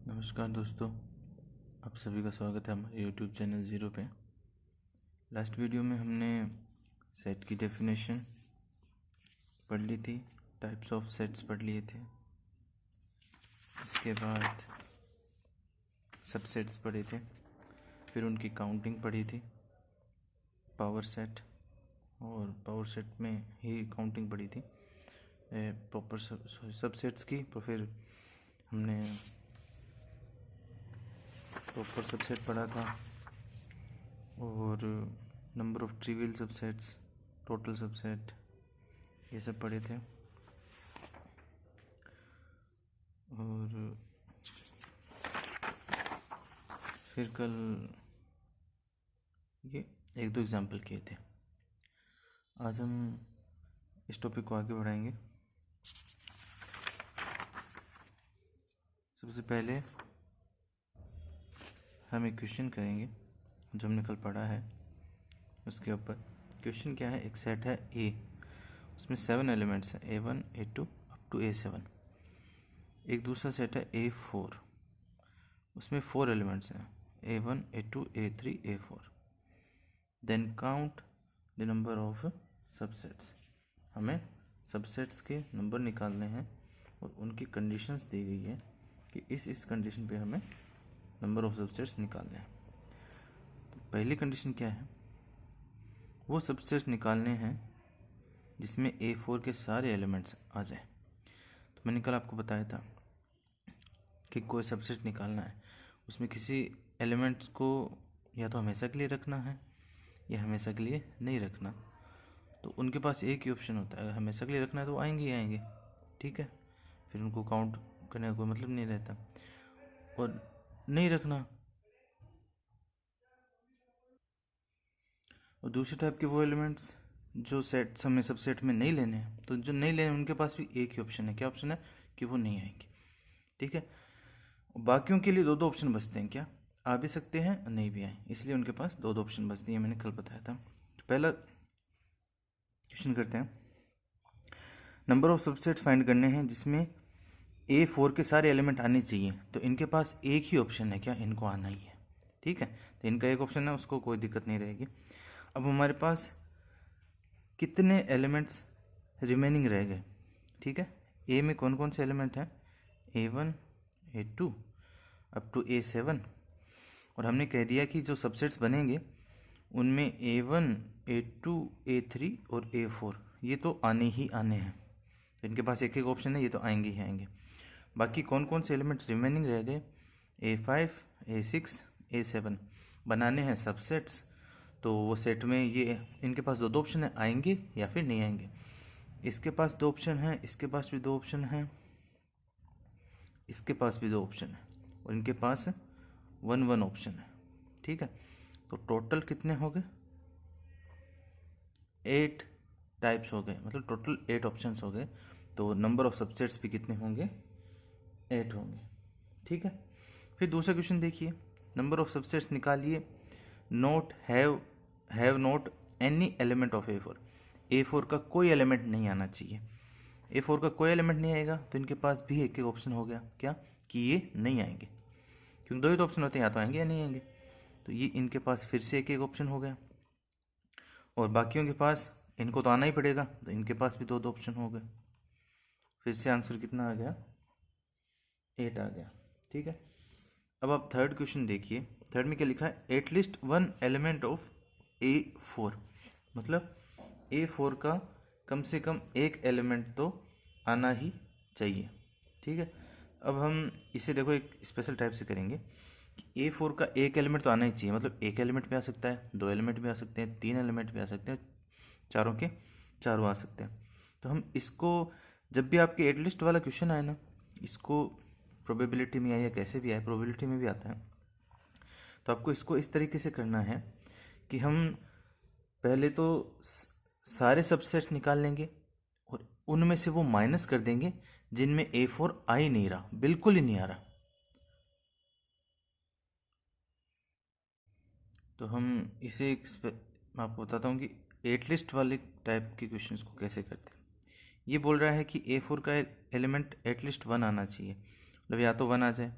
नमस्कार दोस्तों, आप सभी का स्वागत है हमारे YouTube चैनल ज़ीरो पे। लास्ट वीडियो में हमने सेट की डेफिनेशन पढ़ ली थी, टाइप्स ऑफ सेट्स पढ़ लिए थे। इसके बाद सबसेट्स पढ़े थे, फिर उनकी काउंटिंग पढ़ी थी, पावर सेट, और पावर सेट में ही काउंटिंग पढ़ी थी प्रॉपर सबसेट्स की। तो फिर हमने प्रॉपर सबसेट पढ़ा था और number of trivial subsets, total subset, ये सब पढ़े थे। और फिर कल ये एक दो एग्जाम्पल किए थे। आज हम इस टॉपिक को आगे बढ़ाएंगे। सबसे पहले हम एक क्वेश्चन करेंगे जो हमने कल पढ़ा है। उसके ऊपर क्वेश्चन क्या है, एक सेट है ए, उसमें 7 एलिमेंट्स हैं, A1 A2 up to A7। एक दूसरा सेट है A4, उसमें 4 एलिमेंट्स हैं, A1 A2 A3 A4। Then count the number of subsets. हमें सबसेट्स के नंबर निकालने हैं और उनकी कंडीशंस दी गई है कि इस कंडीशन पे हमें नंबर ऑफ सबसेट्स निकालने हैं। तो पहली कंडीशन क्या है, वो सबसेट्स निकालने हैं जिसमें A4 के सारे एलिमेंट्स आ जाए। तो मैंने कल आपको बताया था कि कोई सबसेट निकालना है, उसमें किसी एलिमेंट्स को या तो हमेशा के लिए रखना है या हमेशा के लिए नहीं रखना। तो उनके पास एक ही ऑप्शन होता है, अगर हमेशा के लिए रखना है तो आएंगे ही आएंगे, ठीक है, फिर उनको काउंट करने का कोई मतलब नहीं रहता। और नहीं रखना, और दूसरी टाइप के वो एलिमेंट्स जो सेट्स हमें सबसेट में नहीं लेने हैं, तो जो नहीं लेने उनके पास भी एक ही ऑप्शन है। क्या ऑप्शन है कि वो नहीं आएंगे, ठीक है। बाकियों के लिए दो ऑप्शन बचते हैं, क्या आ भी सकते हैं और नहीं भी आए, इसलिए उनके पास दो ऑप्शन बचती हैं, मैंने कल बताया था। तो पहला क्वेश्चन करते हैं, नंबर ऑफ सबसेट फाइंड करने हैं जिसमें A4 के सारे एलिमेंट आने चाहिए। तो इनके पास एक ही ऑप्शन है, क्या इनको आना ही है, ठीक है। तो इनका एक ऑप्शन है, उसको कोई दिक्कत नहीं रहेगी। अब हमारे पास कितने एलिमेंट्स रिमेनिंग रह गए, ठीक है। ए में कौन कौन से एलिमेंट हैं, A1 A2 up to A7। और हमने कह दिया कि जो सबसेट्स बनेंगे उनमें A1 A2 A3 और A4 ये तो आने ही आने हैं। इनके पास एक एक ऑप्शन है, ये तो आएंगे ही आएंगे। बाकी कौन कौन से एलिमेंट रिमेनिंग रह गए, A5 A6 A7 बनाने हैं सबसेट्स। तो वो सेट में ये इनके पास दो ऑप्शन है, आएंगे या फिर नहीं आएंगे। इसके पास दो ऑप्शन है, इसके पास भी दो ऑप्शन है, इसके पास भी दो ऑप्शन है, और इनके पास 1 ऑप्शन है, ठीक है। तो टोटल कितने हो गए, 8 टाइप्स हो गए, मतलब टोटल 8 ऑप्शंस हो गए। तो नंबर ऑफ सबसेट्स भी कितने होंगे, 8 होंगे, ठीक है। फिर दूसरा क्वेश्चन देखिए, नंबर ऑफ सबसेट्स निकालिए, note have note any element of A4 का कोई एलिमेंट नहीं आना चाहिए। A4 का कोई एलिमेंट नहीं आएगा तो इनके पास भी एक एक ऑप्शन हो गया, क्या कि ये नहीं आएंगे, क्योंकि दो ही तो ऑप्शन होते हैं, या तो आएंगे या नहीं आएंगे। तो ये इनके पास फिर से एक एक ऑप्शन हो गया, और बाकियों के पास इनको तो आना ही पड़ेगा, तो इनके पास भी दो ऑप्शन हो गए। फिर से आंसर कितना आ गया, 8 आ गया, ठीक है। अब आप थर्ड क्वेश्चन देखिए, थर्ड में क्या लिखा है, एटलीस्ट 1 एलिमेंट ऑफ A4, मतलब A4 का कम से कम एक एलिमेंट तो आना ही चाहिए, ठीक है। अब हम इसे देखो एक स्पेशल टाइप से करेंगे कि A4 का एक एलिमेंट तो आना ही चाहिए, मतलब एक एलिमेंट भी आ सकता है, दो एलिमेंट भी आ सकते हैं, तीन एलिमेंट भी आ सकते हैं, चारों के चारों आ सकते हैं। तो हम इसको जब भी आपके एटलीस्ट वाला क्वेश्चन आए ना, इसको प्रोबेबिलिटी में आए या कैसे भी आए, प्रोबेबिलिटी में भी आता है, तो आपको इसको इस तरीके से करना है कि हम पहले तो सारे सबसेट्स निकाल लेंगे और उनमें से वो माइनस कर देंगे जिनमें A4 आ ही नहीं रहा, बिल्कुल ही नहीं आ रहा। तो हम इसे मैं आपको बताता हूँ कि एटलिस्ट वाले टाइप के क्वेश्चंस को कैसे करते हैं। ये बोल रहा है कि A4 का एलिमेंट एटलीस्ट 1 आना चाहिए, मतलब या तो 1 आ जाए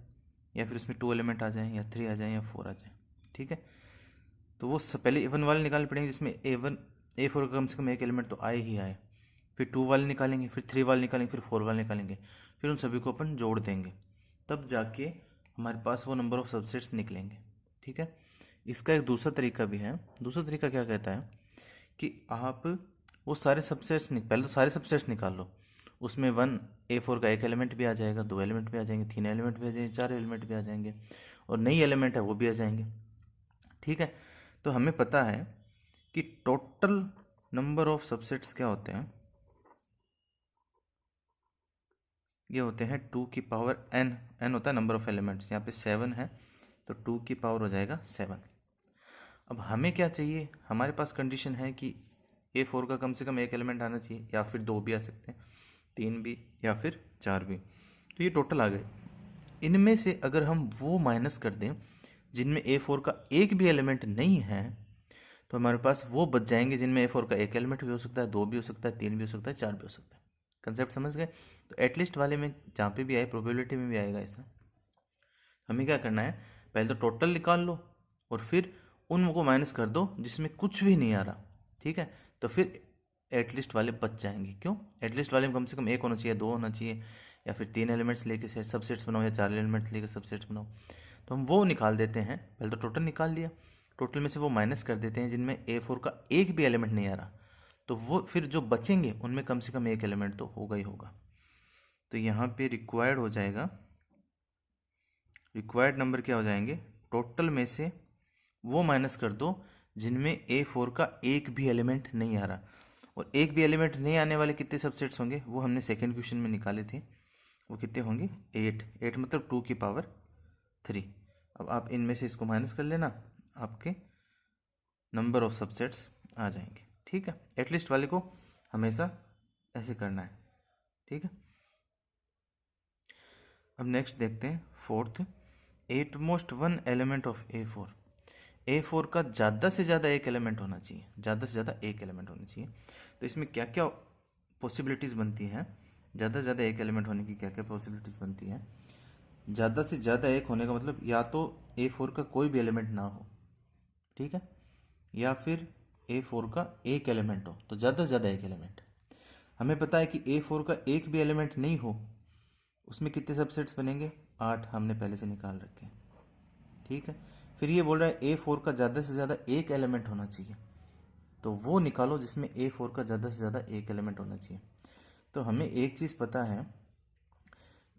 या फिर उसमें 2 एलिमेंट आ जाएँ या 3 आ जाएँ या 4 आ जाएँ, ठीक है। तो वो पहले A1 वाले निकालने पड़ेंगे जिसमें A4 का कम से कम एक एलिमेंट तो आए ही आए, फिर 2 वाले निकालेंगे, फिर 3 वाले निकालेंगे, फिर 4 वाले निकालेंगे, फिर उन सभी को अपन जोड़ देंगे, तब जाके हमारे पास वो नंबर ऑफ सबसेट्स निकलेंगे, ठीक है। इसका एक दूसरा तरीका भी है। दूसरा तरीका क्या कहता है कि आप वो सारे सबसेट्स पहले तो सारे सबसेट्स निकाल लो, उसमें A4 का एक एलिमेंट भी आ जाएगा, 2 एलिमेंट भी आ जाएंगे, 3 एलिमेंट भी आ जाएंगे, 4 एलिमेंट भी आ जाएंगे, और नई एलिमेंट है वो भी आ जाएंगे, ठीक है। तो हमें पता है कि टोटल नंबर ऑफ सबसेट्स क्या होते हैं, ये होते हैं 2 की पावर n। n होता है नंबर ऑफ एलिमेंट्स, यहाँ पे 7 है तो 2 की पावर हो जाएगा 7। अब हमें क्या चाहिए, हमारे पास कंडीशन है कि A4 का कम से कम एक एलिमेंट आना चाहिए, या फिर 2 भी आ सकते हैं, 3 भी, या फिर 4 भी। तो ये टोटल आ गए। इनमें से अगर हम वो माइनस कर दें जिनमें A4 का एक भी एलिमेंट नहीं है, तो हमारे पास वो बच जाएंगे जिनमें A4 का एक एलिमेंट भी हो सकता है, 2 भी हो सकता है, 3 भी हो सकता है, 4 भी हो सकता है। कंसेप्ट समझ गए। तो एटलीस्ट वाले में जहाँ पे भी आए प्रोबेबिलिटी में भी आएगा ऐसा। हमें क्या करना है, पहले तो टोटल निकाल लो और फिर उनको माइनस कर दो जिसमें कुछ भी नहीं आ रहा, ठीक है। तो फिर एटलीस्ट वाले बच जाएंगे। क्यों, एटलीस्ट वाले में कम से कम एक होना चाहिए, 2 होना चाहिए, या फिर 3 एलिमेंट्स लेके सबसेट्स बनाओ, या 4 एलिमेंट्स लेके सबसेट्स बनाओ। तो हम वो निकाल देते हैं। पहले तो टोटल निकाल लिया, टोटल में से वो माइनस कर देते हैं जिनमें A4 का एक भी एलिमेंट नहीं आ रहा, तो वो फिर जो बचेंगे उनमें कम से कम एक एलिमेंट तो होगा ही होगा। तो यहाँ पे रिक्वायर्ड हो जाएगा, रिक्वायर्ड नंबर क्या हो जाएंगे, टोटल में से वो माइनस कर दो जिनमें A4 का एक भी एलिमेंट नहीं आ रहा। और एक भी एलिमेंट नहीं आने वाले कितने सबसेट्स होंगे, वो हमने सेकंड क्वेश्चन में निकाले थे, वो कितने होंगे, 8 मतलब 2 की पावर 3। अब आप इनमें से इसको माइनस कर लेना, आपके नंबर ऑफ सबसेट्स आ जाएंगे, ठीक है। एटलीस्ट वाले को हमेशा ऐसे करना है, ठीक है। अब नेक्स्ट देखते हैं fourth, at most one element of A4। A4 का ज़्यादा से ज़्यादा एक एलिमेंट होना चाहिए, ज़्यादा से ज़्यादा एक एलिमेंट होना चाहिए। तो इसमें क्या क्या पॉसिबिलिटीज़ बनती हैं, ज़्यादा से ज़्यादा एक एलिमेंट होने की क्या क्या पॉसिबिलिटीज़ बनती हैं। ज़्यादा से ज़्यादा एक होने का मतलब या तो A4 का कोई भी एलिमेंट ना हो, ठीक है, या फिर A4 का एक एलिमेंट हो, तो ज़्यादा से ज़्यादा एक एलिमेंट। हमें पता है कि A4 का एक भी एलिमेंट नहीं हो, उसमें कितने सबसेट्स बनेंगे, 8 हमने पहले से निकाल रखे हैं, ठीक है। फिर ये बोल रहा है A4 का ज़्यादा से ज़्यादा एक एलिमेंट होना चाहिए, तो वो निकालो जिसमें A4 का ज़्यादा से ज़्यादा एक एलिमेंट होना चाहिए। तो हमें एक चीज़ पता है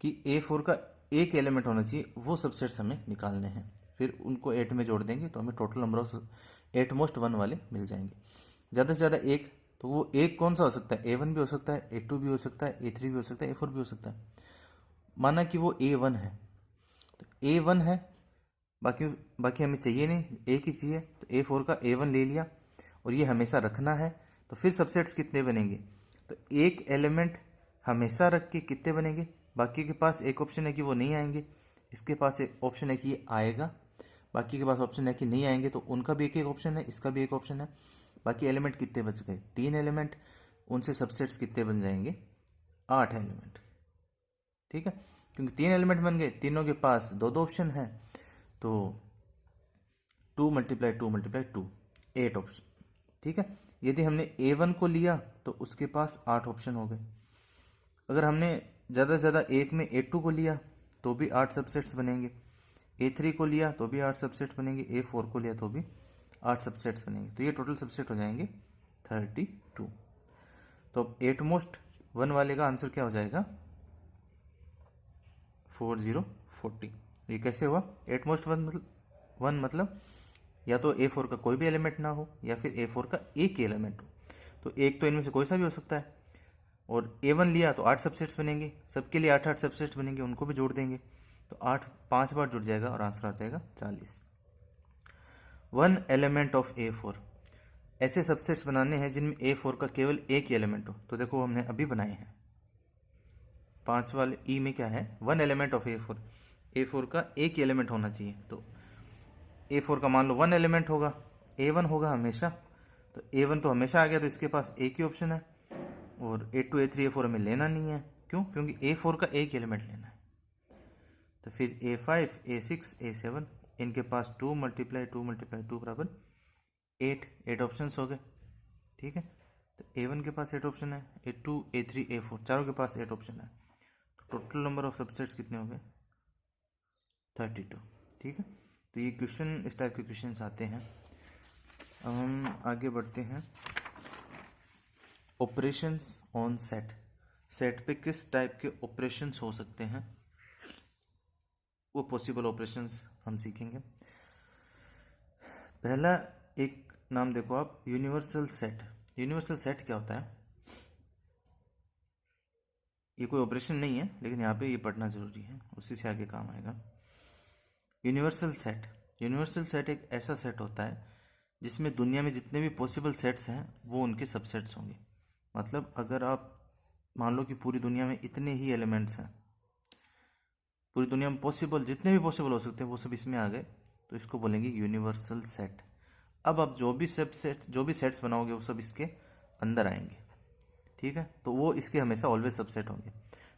कि A4 का एक एलिमेंट होना चाहिए, वो सबसेट्स हमें निकालने हैं, फिर उनको 8 में जोड़ देंगे तो हमें टोटल नंबर ऑफ एटमोस्ट 1 वाले मिल जाएंगे। ज़्यादा से ज़्यादा एक, तो वो एक कौन सा हो सकता है, A1 भी हो सकता है, A2 भी हो सकता है, A3 भी हो सकता है, A4 भी हो सकता है। माना कि वो A1 है, तो A1 है, बाकी बाकी हमें चाहिए नहीं, एक ही चाहिए, तो A4 का A1 ले लिया और ये हमेशा रखना है। तो फिर सबसेट्स कितने बनेंगे, तो एक एलिमेंट हमेशा रख के कितने बनेंगे, बाकी के पास एक ऑप्शन है कि वो नहीं आएंगे, इसके पास एक ऑप्शन है कि ये आएगा, बाकी के पास ऑप्शन है कि नहीं आएंगे, तो उनका भी एक एक ऑप्शन है, इसका भी एक ऑप्शन है। बाकी एलिमेंट कितने बच गए, 3 एलिमेंट, उनसे सबसेट्स कितने बन जाएंगे, 8 एलिमेंट, ठीक है। क्योंकि 3 एलिमेंट बन गए, तीनों के पास दो दो ऑप्शन है, तो 2 × 2 × 2 8 ऑप्शन, ठीक है। यदि हमने A1 को लिया तो उसके पास 8 ऑप्शन हो गए। अगर हमने ज़्यादा से ज़्यादा एक में A2 को लिया तो भी 8 सबसेट्स बनेंगे, A3 को लिया तो भी 8 सबसेट्स बनेंगे, A4 को लिया तो भी 8 सबसेट्स बनेंगे। तो ये टोटल सबसेट हो जाएंगे 32। तो एटमोस्ट 1 वाले का आंसर क्या हो जाएगा, 4040। ये कैसे हुआ, एटमोस्ट 1 मतलब या तो A4 का कोई भी एलिमेंट ना हो, या फिर A4 का एक ही एलिमेंट हो। तो एक तो इनमें से कोई सा भी हो सकता है। और A1 लिया तो 8 सबसेट्स बनेंगे, सबके लिए 8 सबसेट्स बनेंगे, उनको भी जोड़ देंगे, तो 8 5 बार जुड़ जाएगा और आंसर आ जाएगा 40। 1 एलिमेंट ऑफ A4, ऐसे सबसेट्स बनाने हैं जिनमें A4 का केवल एक ही एलिमेंट हो। तो देखो हमने अभी बनाए हैं, 5 वाले ई में क्या है, 1 एलिमेंट ऑफ A4, A4 का एक ही एलिमेंट होना चाहिए। तो A4 का मान लो 1 एलिमेंट होगा, A1 होगा हमेशा, तो A1 तो हमेशा आ गया, तो इसके पास एक ही ऑप्शन है। और A2 A3 A4 हमें लेना नहीं है, क्यों, क्योंकि A4 का एक एलिमेंट लेना है। तो फिर A5, A6, A7, इनके पास 2 × 2 × 2 बराबर 8 ऑप्शंस हो गए। ठीक है, तो A1 के पास 8 ऑप्शन है, A2, A3, A4 चारों के पास 8 ऑप्शन है। तो टोटल नंबर ऑफ सबसेट्स कितने हो गए? 32। ठीक है, तो ये क्वेश्चन, इस टाइप के क्वेश्चंस आते हैं। अब हम आगे बढ़ते हैं। ऑपरेशंस ऑन सेट, सेट पे किस टाइप के ऑपरेशंस हो सकते हैं, वो पॉसिबल ऑपरेशंस हम सीखेंगे। पहला एक नाम देखो आप, यूनिवर्सल सेट। यूनिवर्सल सेट क्या होता है? ये कोई ऑपरेशन नहीं है, लेकिन यहाँ पे ये पढ़ना जरूरी है, उसी से आगे काम आएगा। यूनिवर्सल सेट, यूनिवर्सल सेट एक ऐसा सेट होता है जिसमें दुनिया में जितने भी पॉसिबल सेट्स हैं वो उनके सबसेट्स होंगे। मतलब अगर आप मान लो कि पूरी दुनिया में इतने ही एलिमेंट्स हैं, पूरी दुनिया में पॉसिबल जितने भी पॉसिबल हो सकते हैं वो सब इसमें आ गए, तो इसको बोलेंगे यूनिवर्सल सेट। अब आप जो भी सेट्स बनाओगे वो सब इसके अंदर आएंगे। ठीक है, तो वो इसके हमेशा ऑलवेज सबसेट होंगे।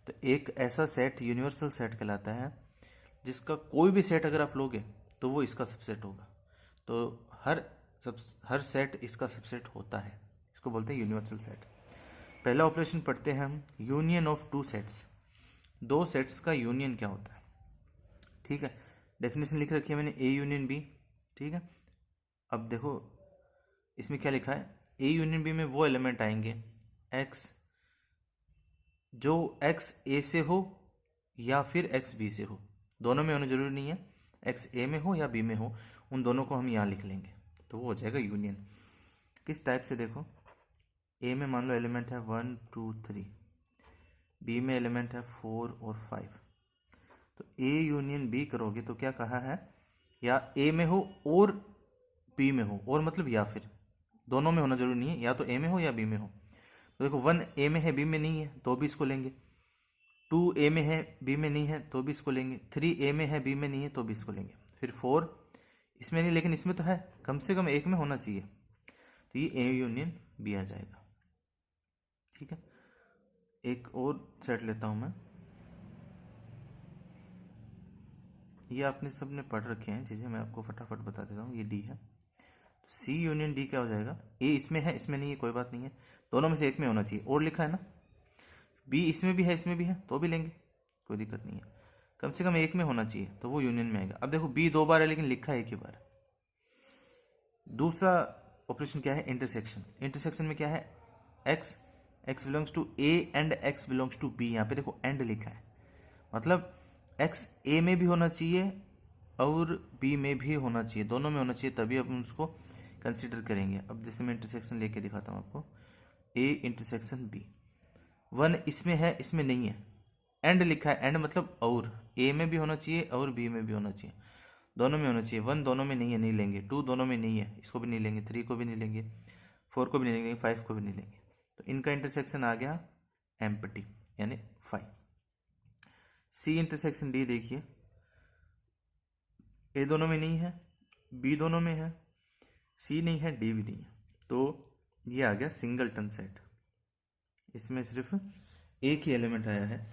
तो एक ऐसा सेट यूनिवर्सल सेट कहलाता है जिसका कोई भी सेट अगर आप लोगे तो वो इसका सबसेट होगा। तो हर सेट इसका सबसेट होता है, इसको बोलते हैं यूनिवर्सल सेट। पहला ऑपरेशन पढ़ते हैं हम, यूनियन ऑफ टू सेट्स। दो सेट्स का यूनियन क्या होता है? ठीक है, डेफिनेशन लिख रखी है मैंने, ए यूनियन बी। ठीक है, अब देखो इसमें क्या लिखा है, ए यूनियन बी में वो एलिमेंट आएंगे एक्स जो एक्स ए से हो या फिर एक्स बी से हो, दोनों में होना जरूरी नहीं है, एक्स ए में हो या बी में हो, उन दोनों को हम यहाँ लिख लेंगे, तो वो हो जाएगा यूनियन। किस टाइप से देखो, ए में मान लो एलिमेंट है 1, 2, 3, बी में एलिमेंट है 4 और 5। तो ए यूनियन बी करोगे तो क्या कहा है, या ए में हो और बी में हो, और मतलब या फिर दोनों में होना जरूरी नहीं है, या तो ए में हो या बी में हो। तो देखो 1 ए में है बी में नहीं है तो भी इसको लेंगे, 2 ए में है बी में नहीं है तो भी इसको लेंगे, 3 ए में है बी में नहीं है तो भी इसको लेंगे, फिर 4 इसमें नहीं लेकिन इसमें तो है, कम से कम एक में होना चाहिए, तो ये ए यूनियन बी आ जाएगा। ठीक है, एक और सेट लेता हूं मैं, ये आपने सबने पढ़ रखे हैं चीज़ें, मैं आपको फटाफट बता देता हूँ। ये डी है, तो सी यूनियन डी क्या हो जाएगा, ए इसमें है इसमें नहीं है कोई बात नहीं है, दोनों में से एक में होना चाहिए, और लिखा है ना, बी इसमें भी है इसमें भी है तो भी लेंगे, कोई दिक्कत नहीं है, कम से कम एक में होना चाहिए तो वो यूनियन में आएगा। अब देखो बी 2 बार है लेकिन लिखा है एक ही बार। दूसरा ऑपरेशन क्या है, इंटरसेक्शन। इंटरसेक्शन में क्या है, X belongs to A and X belongs to B, यहाँ पे देखो एंड लिखा है, मतलब एक्स ए में भी होना चाहिए और बी में भी होना चाहिए, दोनों में होना चाहिए, तभी अपन उसको कंसिडर करेंगे। अब जैसे मैं इंटरसेक्शन लेके दिखाता हूँ आपको, ए इंटरसेक्शन बी, 1 इसमें है इसमें नहीं है, एंड लिखा है, एंड मतलब और, ए में भी होना चाहिए और बी में भी होना चाहिए, दोनों में होना चाहिए। 1 दोनों में नहीं है, नहीं लेंगे, 2 दोनों में नहीं है, इसको भी नहीं लेंगे, 3 को भी नहीं लेंगे, 4 को भी नहीं लेंगे, 5 को भी नहीं लेंगे, तो इनका इंटरसेक्शन आ गया एम्प्टी यानी 5। सी इंटरसेक्शन डी देखिए, ए दोनों में नहीं है, बी दोनों में है, सी नहीं है, डी भी नहीं है, तो ये आ गया सिंगलटन सेट, इसमें सिर्फ एक ही एलिमेंट आया है।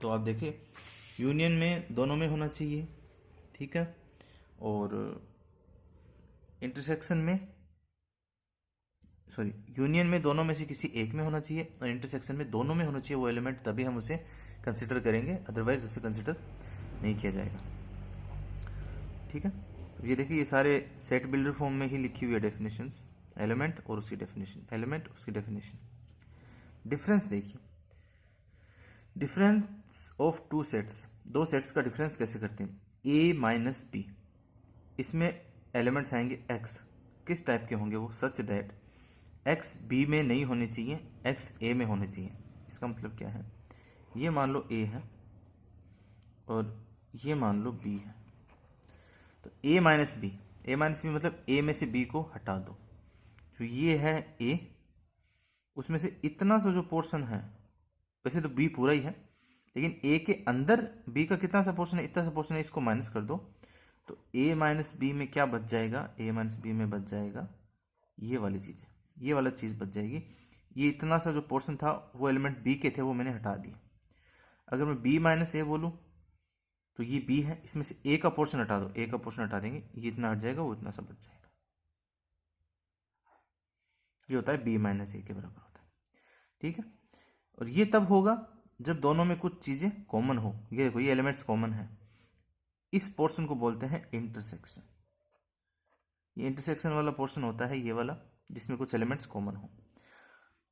तो आप देखिए यूनियन में दोनों में होना चाहिए, ठीक है, और इंटरसेक्शन में यूनियन में दोनों में से किसी एक में होना चाहिए, और इंटरसेक्शन में दोनों में होना चाहिए वो एलिमेंट, तभी हम उसे कंसिडर करेंगे, अदरवाइज उसे कंसिडर नहीं किया जाएगा। ठीक है, ये देखिए ये सारे सेट बिल्डर फॉर्म में ही लिखी हुई है डेफिनेशंस, एलिमेंट और उसकी डेफिनेशन, एलिमेंट उसकी डेफिनेशन। डिफरेंस देखिए, डिफरेंस ऑफ टू सेट्स, दो सेट्स का डिफरेंस कैसे करते हैं, ए माइनस बी, इसमें एलिमेंट्स आएंगे एक्स, किस टाइप के होंगे वो, सच दैट एक्स बी में नहीं होने चाहिए, एक्स ए में होने चाहिए। इसका मतलब क्या है, ये मान लो ए है और ये मान लो बी है, तो ए माइनस बी मतलब ए में से बी को हटा दो, जो ये है ए, उसमें से इतना सा जो पोर्शन है, वैसे तो बी पूरा ही है लेकिन ए के अंदर बी का कितना सा पोर्शन है, इतना सा पोर्शन है, इसको माइनस कर दो, तो ए माइनस बी में क्या बच जाएगा, ए माइनस बी में बच जाएगा ये वाली चीज़, ये वाला चीज़ बच जाएगी। ये इतना सा जो पोर्शन था वो एलिमेंट बी के थे वो मैंने हटा दिए। अगर मैं बी माइनस ए बोलूँ तो ये बी है, इसमें से ए का पोर्शन हटा दो, ए का पोर्शन हटा देंगे, ये इतना हट जाएगा, वो इतना सब बच जाएगा। ये होता है बी माइनस ए के बराबर होता है। ठीक है, और ये तब होगा जब दोनों में कुछ चीज़ें कॉमन हो। ये देखो, ये एलिमेंट्स कॉमन है, इस पोर्शन को बोलते हैं इंटरसेक्शन। ये इंटरसेक्शन वाला पोर्शन होता है ये वाला, जिसमें कुछ एलिमेंट्स कॉमन हो।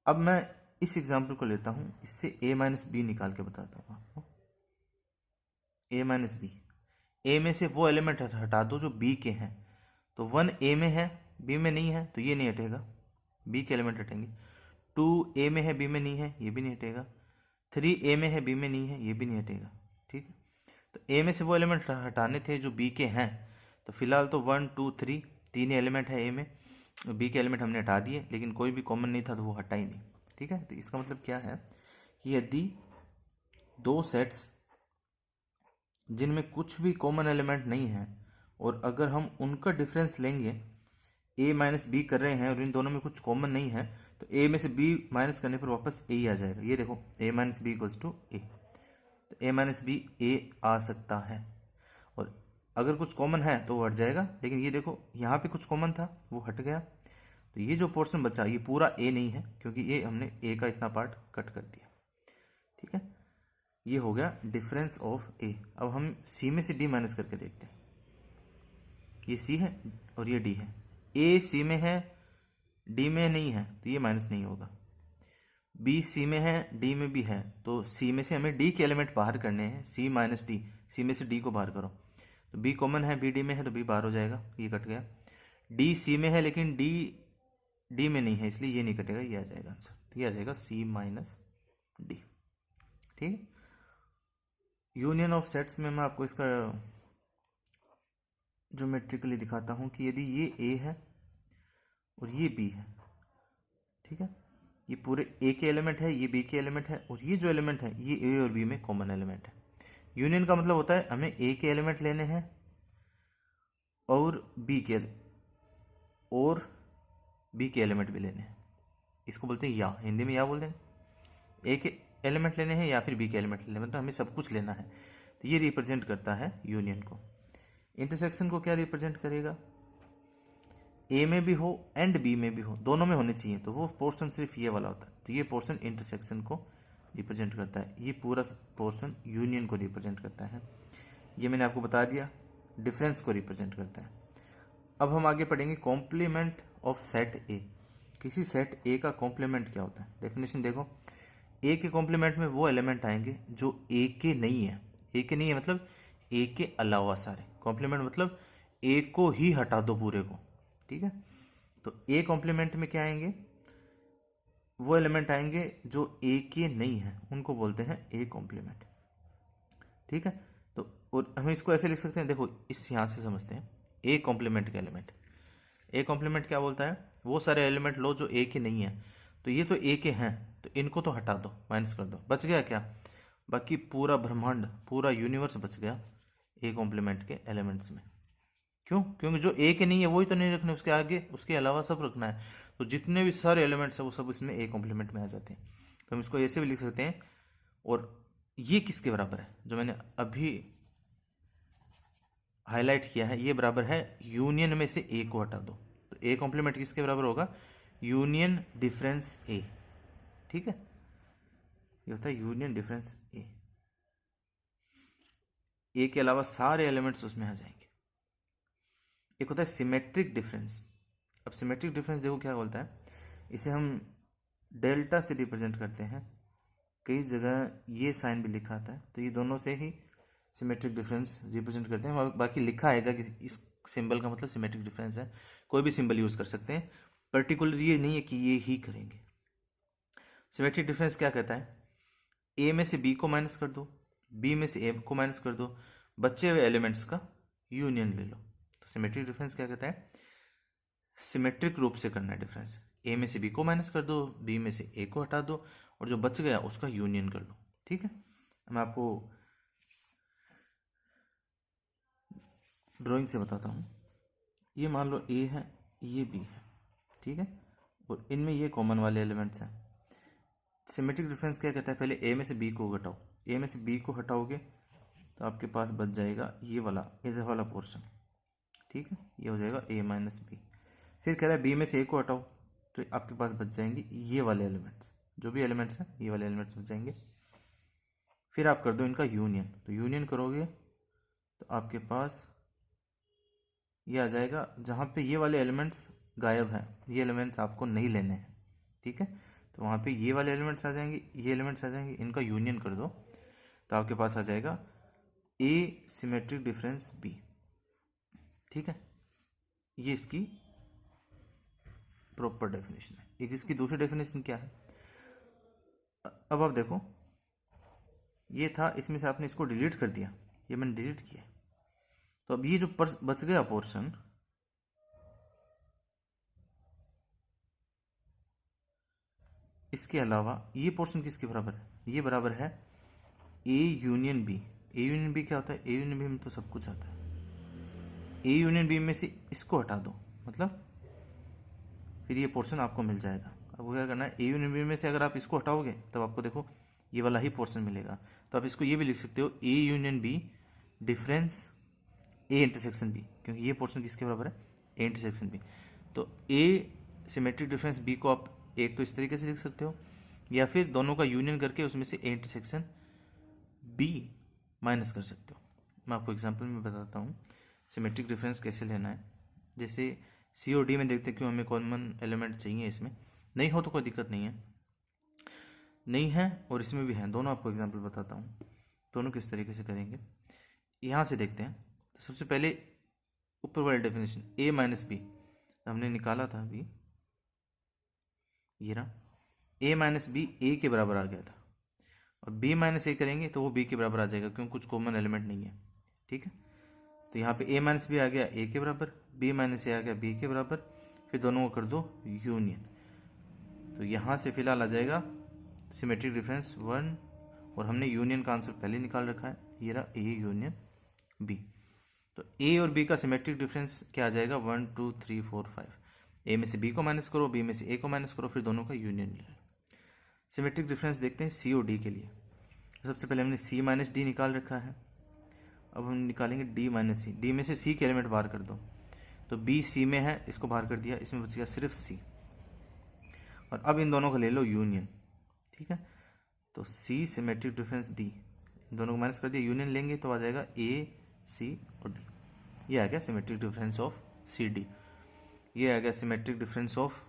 अब मैं इस एग्जाम्पल को लेता हूँ, इससे ए माइनस बी निकाल के बताता हूँ आपको। ए माइनस बी, ए में से वो एलिमेंट हटा दो जो बी के हैं। तो 1 ए में है, बी में नहीं है, तो ये नहीं हटेगा, बी के एलिमेंट हटेंगे। 2 ए में है, बी में नहीं है, ये भी नहीं हटेगा। 3 ए में है, बी में नहीं है, ये भी नहीं हटेगा। ठीक है, तो ए में से वो एलिमेंट हटाने थे जो बी के हैं। तो फिलहाल तो 1 2 3 तीन एलिमेंट है ए में, बी के एलिमेंट हमने हटा दिए, लेकिन कोई भी कॉमन नहीं था तो वो हटा ही नहीं। ठीक है, तो इसका मतलब क्या है कि यदि दो सेट्स जिनमें कुछ भी कॉमन एलिमेंट नहीं है और अगर हम उनका डिफरेंस लेंगे, ए माइनस बी कर रहे हैं और इन दोनों में कुछ कॉमन नहीं है, तो ए में से बी माइनस करने पर वापस ए ही आ जाएगा। ये देखो, ए माइनस बी इक्वल्स टू ए, तो ए माइनस बी ए आ सकता है, और अगर कुछ कॉमन है तो वो हट जाएगा। लेकिन ये देखो, यहाँ पे कुछ कॉमन था, वो हट गया, तो ये जो पोर्शन बचा ये पूरा ए नहीं है, क्योंकि ये हमने ए का इतना पार्ट कट कर दिया। ठीक है, ये हो गया डिफरेंस ऑफ ए। अब हम सी में से डी माइनस करके देखते हैं। ये सी है और ये डी है, ए सी में है, डी में नहीं है, तो ये माइनस नहीं होगा। बी सी में है, डी में भी है, तो सी में से हमें डी के एलिमेंट बाहर करने हैं, सी माइनस डी, सी में से डी को बाहर करो, तो बी कॉमन है, बी डी में है, तो बी बाहर हो जाएगा, ये कट गया। डी सी में है लेकिन डी डी में नहीं है, इसलिए ये नहीं कटेगा, ये आ जाएगा आंसर, तो ये आ जाएगा सी माइनस डी। ठीक है, यूनियन ऑफ सेट्स में मैं आपको इसका ज्योमेट्रिकली दिखाता हूँ कि यदि ये ए है और ये बी है, ठीक है, ये पूरे ए के एलिमेंट है, ये बी के एलिमेंट है, और ये जो एलिमेंट है ये ए और बी में कॉमन एलिमेंट है। यूनियन का मतलब होता है हमें ए के एलिमेंट लेने हैं और बी के एलिमेंट भी लेने हैं, इसको बोलते हैं या, हिंदी में या बोल देंगे। ए के एलिमेंट लेने हैं या फिर बी के एलिमेंट लेने, मतलब हमें सब कुछ लेना है, तो ये रिप्रेजेंट करता है यूनियन को। इंटरसेक्शन को क्या रिप्रेजेंट करेगा, ए में भी हो एंड बी में भी हो, दोनों में होने चाहिए, तो वो पोर्शन सिर्फ ये वाला होता है, तो ये पोर्शन इंटरसेक्शन को रिप्रेजेंट करता है, ये पूरा पोर्शन यूनियन को रिप्रेजेंट करता है। ये मैंने आपको बता दिया, डिफरेंस को रिप्रेजेंट करता है। अब हम आगे पढ़ेंगे कॉम्प्लीमेंट ऑफ सेट ए। किसी सेट ए का कॉम्प्लीमेंट क्या होता है, डेफिनेशन देखो, ए के कॉम्प्लीमेंट में वो एलिमेंट आएंगे जो ए के नहीं है। ए के नहीं है मतलब ए के अलावा सारे, कॉम्प्लीमेंट मतलब ए को ही हटा दो पूरे को। ठीक है, तो ए कॉम्प्लीमेंट में क्या आएंगे, वो एलिमेंट आएंगे जो ए के नहीं है, उनको बोलते हैं ए कॉम्प्लीमेंट। ठीक है, तो और हम इसको ऐसे लिख सकते हैं, देखो इस यहाँ से समझते हैं, ए कॉम्प्लीमेंट के एलिमेंट, ए कॉम्प्लीमेंट क्या बोलता है, वो सारे एलिमेंट लो जो ए के नहीं है, तो ये तो ए के हैं, तो इनको तो हटा दो, माइनस कर दो, बच गया क्या, बाकी पूरा ब्रह्मांड, पूरा यूनिवर्स बच गया ए कॉम्प्लीमेंट के एलिमेंट्स में। क्यों, क्योंकि जो ए के नहीं है वही तो नहीं रखने, उसके आगे उसके अलावा सब रखना है, तो जितने भी सारे एलिमेंट्स हैं वो सब इसमें ए कॉम्प्लीमेंट में आ जाते हैं। तो हम इसको ऐसे भी लिख सकते हैं, और ये किसके बराबर है, जो मैंने अभी हाईलाइट किया है, ये बराबर है यूनियन में से ए को हटा दो, तो ए कॉम्प्लीमेंट किसके बराबर होगा, यूनियन डिफरेंस ए। ठीक है, ये होता है यूनियन डिफरेंस ए के अलावा सारे एलिमेंट्स उसमें आ जाएंगे। एक होता है सिमेट्रिक डिफरेंस। अब सिमेट्रिक डिफरेंस देखो क्या बोलता है, इसे हम डेल्टा से रिप्रेजेंट करते हैं, कई जगह ये साइन भी लिखा आता है, तो ये दोनों से ही सिमेट्रिक डिफरेंस रिप्रेजेंट करते हैं। बाकी लिखा आएगा कि इस सिंबल का मतलब सिमेट्रिक डिफरेंस है, कोई भी सिंबल यूज कर सकते हैं, पर्टिकुलर ये नहीं है कि ये ही करेंगे। सिमेट्रिक डिफरेंस क्या कहता है, ए में से बी को माइनस कर दो, बी में से ए को माइनस कर दो, बचे हुए एलिमेंट्स का यूनियन ले लो। तो सिमेट्रिक डिफरेंस क्या कहता है, सिमेट्रिक रूप से करना है डिफरेंस, ए में से बी को माइनस कर दो, बी में से ए को हटा दो, और जो बच गया उसका यूनियन कर लो। ठीक है, मैं आपको ड्राइंग से बताता हूँ। ये मान लो ए है, ये बी है, ठीक है, और इनमें ये कॉमन वाले एलिमेंट्स हैं। सिमेट्रिक डिफरेंस क्या कहता है, पहले ए में से बी को हटाओ, ए में से बी को हटाओगे तो आपके पास बच जाएगा ये वाला, इधर वाला पोर्शन। ठीक है, ये हो जाएगा a माइनस बी। फिर कह रहा है b में से a को हटाओ, तो आपके पास बच जाएंगे ये वाले एलिमेंट्स, जो भी एलिमेंट्स हैं ये वाले एलिमेंट्स बच जाएंगे। फिर आप कर दो इनका यूनियन, तो यूनियन करोगे तो आपके पास ये आ जाएगा, जहाँ पे ये वाले एलिमेंट्स गायब हैं, ये एलिमेंट्स आपको नहीं लेने हैं। ठीक है, तो वहाँ पे ये वाले एलिमेंट्स आ जाएंगे, ये एलिमेंट्स आ जाएंगे, इनका यूनियन कर दो तो आपके पास आ जाएगा ए सिमेट्रिक डिफरेंस बी। ठीक है, ये इसकी प्रॉपर डेफिनेशन है। एक इसकी दूसरी डेफिनेशन क्या है, अब आप देखो, ये था, इसमें से आपने इसको डिलीट कर दिया, ये मैंने डिलीट किया, तो अब ये जो बच गया पोर्शन, इसके अलावा ये पोर्शन किसके बराबर है, ये बराबर है A union B. A union B क्या होता है, ए यूनियन बी में तो सब कुछ आता है। ए यूनियन बी में से इसको हटा दो, मतलब फिर ये पोर्शन आपको मिल जाएगा। अब क्या करना है, ए यूनियन बी में से अगर आप इसको हटाओगे तब आपको देखो ये वाला ही पोर्शन मिलेगा। तो आप इसको ये भी लिख सकते हो A union B difference A intersection B, क्योंकि ये पोर्शन किसके बराबर है, ए इंटरसेक्शन बी। तो ए सिमेट्रिक डिफरेंस बी को आप एक तो इस तरीके से लिख सकते हो, या फिर दोनों का यूनियन करके उसमें से ए इंटरसेक्शन बी माइनस कर सकते हो। मैं आपको एग्जांपल में बताता हूँ सिमेट्रिक डिफरेंस कैसे लेना है। जैसे सी और डी में देखते हैं क्यों हमें कॉमन एलिमेंट चाहिए, इसमें नहीं हो तो कोई दिक्कत नहीं है, नहीं है और इसमें भी है, दोनों आपको एग्जांपल बताता हूँ दोनों किस तरीके से करेंगे। यहाँ से देखते हैं, तो सबसे पहले ऊपर वाली डेफिनेशन a माइनस बी हमने निकाला था अभी, ये रहा a माइनस बी ए के बराबर आ गया था, और b माइनस ए करेंगे तो वो b के बराबर आ जाएगा क्योंकि कुछ कॉमन एलिमेंट नहीं है। ठीक है, तो यहाँ पे a माइनस बी आ गया a के बराबर, b माइनस ए आ गया b के बराबर, फिर दोनों को कर दो यूनियन, तो यहाँ से फिलहाल आ जाएगा सिमेट्रिक डिफरेंस 1, और हमने यूनियन का आंसर पहले निकाल रखा है, ये रहा a यूनियन b। तो a और b का सिमेट्रिक डिफरेंस क्या आ जाएगा, 1 2 3 4 5। a में से b को माइनस करो, b में से a को माइनस करो, फिर दोनों का यूनियन ले लो। सिमेट्रिक डिफरेंस देखते हैं c और d के लिए। सबसे पहले हमने c माइनस डी निकाल रखा है, अब हम निकालेंगे d माइनस सी। डी में से c के एलिमेंट बाहर कर दो, तो b c में है, इसको बाहर कर दिया, इसमें बच गया सिर्फ c, और अब इन दोनों को ले लो यूनियन। ठीक है, तो c सिमेट्रिक डिफरेंस d, इन दोनों को माइनस कर दिया, यूनियन लेंगे तो आ जाएगा a c और d। ये आ गया symmetric difference of C D, ये आ गया symmetric difference of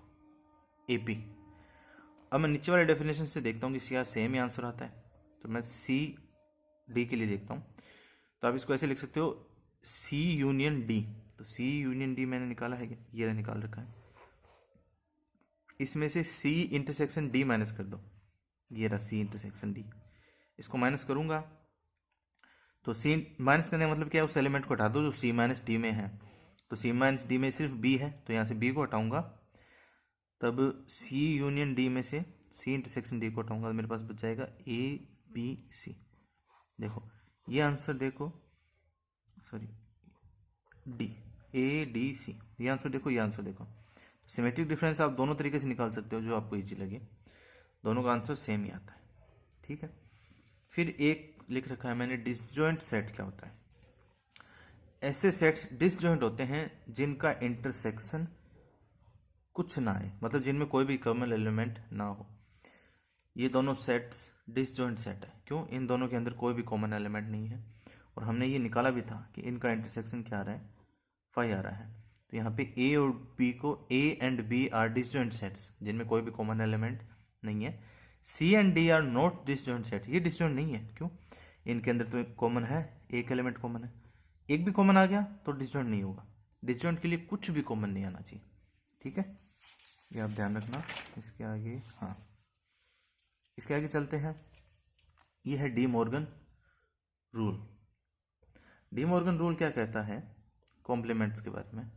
A P. अब मैं नीचे वाले डेफिनेशन से देखता हूँ कि इसका सेम ही आंसर आता है, तो मैं सी डी के लिए देखता हूँ। तो आप इसको ऐसे लिख सकते हो सी यूनियन डी, तो सी यूनियन डी मैंने निकाला है, ये निकाल रखा है, इसमें से सी इंटरसेक्शन डी माइनस कर दो, ये रहा सी इंटरसेक्शन डी, इसको माइनस करूंगा तो सी माइनस करने का मतलब क्या है, उस एलिमेंट को हटा दो जो सी माइनस डी में है, तो सी माइनस डी में सिर्फ बी है, तो यहाँ से बी को हटाऊंगा, तब सी यूनियन डी में से सी इंटरसेक्शन डी को हटाऊंगा, तो मेरे पास बच जाएगा ए बी सी। देखो ये आंसर देखो, sorry D, A D C, ये आंसर देखो, ये आंसर देखो। तो सिमेट्रिक डिफरेंस आप दोनों तरीके से निकाल सकते हो, जो आपको इजी लगे, दोनों का आंसर सेम ही आता है। ठीक है, फिर एक लिख रखा है मैंने डिसजॉइंट सेट क्या होता है। ऐसे सेट्स डिसजॉइंट होते हैं जिनका इंटरसेक्शन कुछ ना आए, मतलब जिनमें कोई भी कॉमन एलिमेंट ना हो। ये दोनों सेट्स डिसजॉइंट सेट है, क्यों, इन दोनों के अंदर कोई भी कॉमन एलिमेंट नहीं है, और हमने ये निकाला भी था कि इनका इंटरसेक्शन क्या आ रहा है, 5 आ रहा है। तो यहाँ पे ए और बी को, A and B are disjoint sets जिनमें कोई भी कॉमन एलिमेंट नहीं है। C and D are not disjoint set, ये डिसजॉइंट नहीं है, क्यों, इनके अंदर तो कॉमन है, एक एलिमेंट कॉमन है, एक भी कॉमन आ गया तो डिसजॉइंट नहीं होगा। डिसजॉइंट के लिए कुछ भी कॉमन नहीं आना चाहिए। ठीक है, ये आप ध्यान रखना। इसके आगे, हाँ इसके आगे चलते हैं, ये है De Morgan rule. De Morgan rule क्या कहता है कॉम्प्लीमेंट्स के बारे में,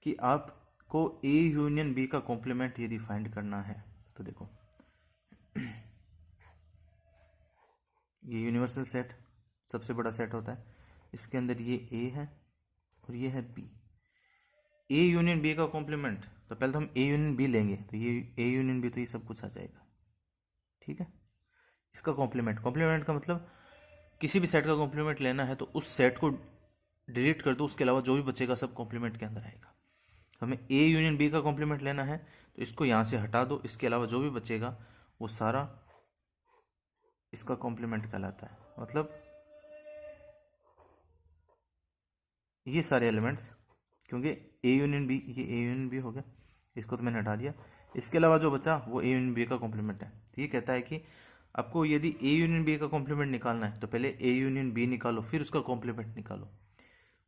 कि आपको ए यूनियन बी का कॉम्प्लीमेंट यदि फाइंड करना है, तो देखो ये यूनिवर्सल सेट सबसे बड़ा सेट होता है, इसके अंदर ये ए है और ये है बी। ए यूनियन बी का कॉम्प्लीमेंट, तो पहले तो हम ए यूनियन बी लेंगे, तो ये ए यूनियन बी, तो ये सब कुछ आ जाएगा। ठीक है, इसका कॉम्प्लीमेंट, कॉम्प्लीमेंट का मतलब किसी भी सेट का कॉम्प्लीमेंट लेना है तो उस सेट को डिलीट कर दो, उसके अलावा जो भी बचेगा सब कॉम्प्लीमेंट के अंदर आएगा। हमें ए यूनियन बी का कॉम्प्लीमेंट लेना है तो इसको यहाँ से हटा दो, इसके अलावा जो भी बचेगा वो सारा इसका कॉम्प्लीमेंट कहलाता है। मतलब ये सारे एलिमेंट्स, क्योंकि ए यूनियन बी, ये ए यूनियन बी हो गया, इसको तो मैंने हटा दिया, इसके अलावा जो बचा वो ए यूनियन बी का कॉम्प्लीमेंट है। तो ये कहता है कि आपको यदि ए यूनियन बी का कॉम्प्लीमेंट निकालना है तो पहले ए यूनियन बी निकालो, फिर उसका कॉम्प्लीमेंट निकालो।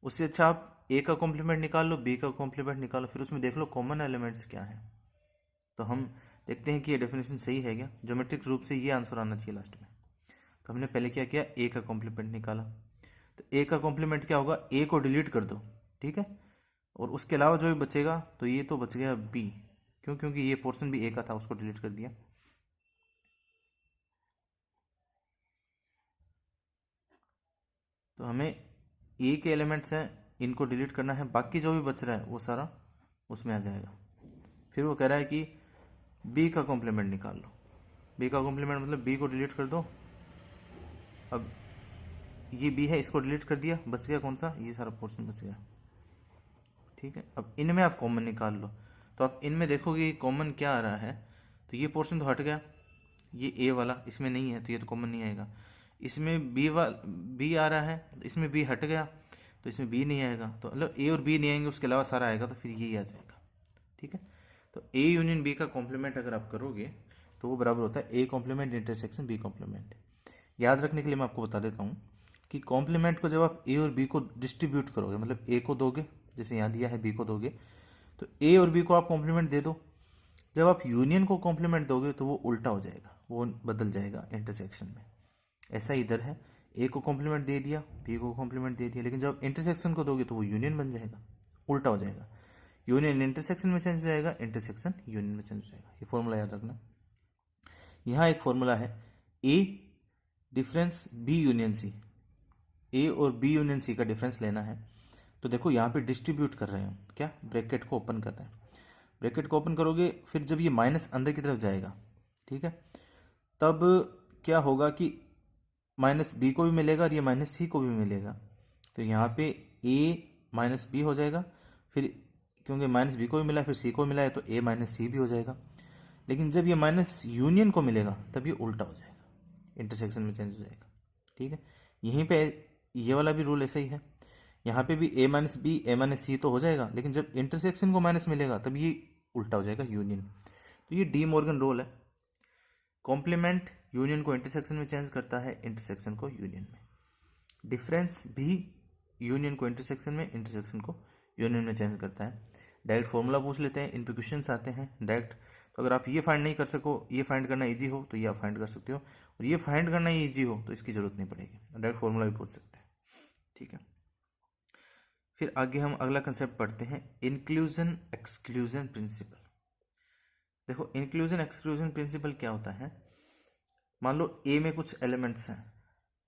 उससे अच्छा आप ए का कॉम्प्लीमेंट निकाल लो, बी का कॉम्प्लीमेंट निकालो, फिर उसमें देख लो कॉमन एलिमेंट्स क्या है। तो हम देखते हैं कि ये डेफिनेशन सही है क्या। ज्योमेट्रिक रूप से ये आंसर आना चाहिए लास्ट में। तो हमने पहले क्या किया, ए का कॉम्प्लीमेंट निकाला। तो ए का कॉम्प्लीमेंट क्या होगा, ए को डिलीट कर दो, ठीक है, और उसके अलावा जो भी बचेगा तो ये तो बच गया बी, क्यों, क्योंकि ये पोर्शन भी ए का था, उसको डिलीट कर दिया। तो हमें ए के एलिमेंट्स हैं, इनको डिलीट करना है, बाकी जो भी बच रहा है वो सारा उसमें आ जाएगा। फिर वो कह रहा है कि बी का कॉम्प्लीमेंट निकाल लो। बी का कॉम्प्लीमेंट मतलब बी को डिलीट कर दो। अब ये बी है, इसको डिलीट कर दिया, बच गया कौन सा, ये सारा पोर्शन बच गया, ठीक है। अब इनमें आप कॉमन निकाल लो। तो आप इनमें देखोगे कॉमन क्या आ रहा है, तो ये पोर्शन तो हट गया, ये ए वाला इसमें नहीं है तो ये तो कॉमन नहीं आएगा। इसमें बी आ रहा है, इसमें बी हट गया तो इसमें बी नहीं आएगा, तो मतलब ए और बी नहीं आएंगे, उसके अलावा सारा आएगा, तो फिर यही आ जाएगा, ठीक है। तो ए यूनियन बी का कॉम्प्लीमेंट अगर आप करोगे तो वो बराबर होता है A complement intersection B complement. याद रखने के लिए मैं आपको बता देता हूँ कि कॉम्प्लीमेंट को जब आप ए और बी को डिस्ट्रीब्यूट करोगे, मतलब ए को दोगे, जैसे यहाँ दिया है बी को दोगे, तो ए और बी को आप कॉम्प्लीमेंट दे दो। जब आप यूनियन को कॉम्प्लीमेंट दोगे तो वो उल्टा हो जाएगा, वो बदल जाएगा इंटरसेक्शन में। ऐसा इधर है, ए को कॉम्प्लीमेंट दे दिया, बी को कॉम्प्लीमेंट दे दिया, लेकिन जब इंटरसेक्शन को दोगे तो वो यूनियन बन जाएगा, उल्टा हो जाएगा। यूनियन इंटरसेक्शन में चेंज हो जाएगा, इंटरसेक्शन यूनियन में चेंज हो जाएगा। ये फॉर्मूला याद रखना। यहाँ एक फॉर्मूला है, ए डिफरेंस बी यूनियन सी, ए और बी यूनियन सी का डिफरेंस लेना है। तो देखो यहाँ पे डिस्ट्रीब्यूट कर रहे हैं, क्या ब्रैकेट को ओपन कर रहे हैं। ब्रैकेट को ओपन करोगे, फिर जब ये माइनस अंदर की तरफ जाएगा, ठीक है, तब क्या होगा कि माइनस बी को भी मिलेगा और ये माइनस सी को भी मिलेगा। तो यहाँ पे ए माइनस बी हो जाएगा, फिर क्योंकि माइनस बी को भी मिला फिर सी को मिला है तो ए माइनस सी भी हो जाएगा। लेकिन जब ये माइनस यूनियन को मिलेगा तब ये उल्टा हो जाएगा, इंटरसेक्शन में चेंज हो जाएगा, ठीक है। यहीं पे ये वाला भी रूल ऐसा ही है, यहाँ पे भी ए माइनस बी ए माइनस सी तो हो जाएगा, लेकिन जब इंटरसेक्शन को माइनस मिलेगा तब ये उल्टा हो जाएगा, यूनियन। तो ये डी मॉर्गन रूल है, कॉम्प्लीमेंट यूनियन को इंटरसेक्शन में चेंज करता है, इंटरसेक्शन को यूनियन में। डिफरेंस भी यूनियन को इंटरसेक्शन में, इंटरसेक्शन को यूनियन में चेंज करता है। डायरेक्ट फॉर्मूला पूछ लेते हैं, इन पे क्वेश्चंस आते हैं डायरेक्ट। तो अगर आप ये फाइंड नहीं कर सको, ये फाइंड करना इजी हो तो ये आप फाइंड कर सकते हो, और ये फाइंड करना ही इजी हो तो इसकी जरूरत नहीं पड़ेगी, डायरेक्ट फॉर्मूला भी पूछ सकते हैं, ठीक है। फिर आगे हम अगला कंसेप्ट पढ़ते हैं, इंक्लूजन एक्सक्लूजन प्रिंसिपल। देखो इंक्लूजन एक्सक्लूजन प्रिंसिपल क्या होता है, मान लो ए में कुछ एलिमेंट्स हैं,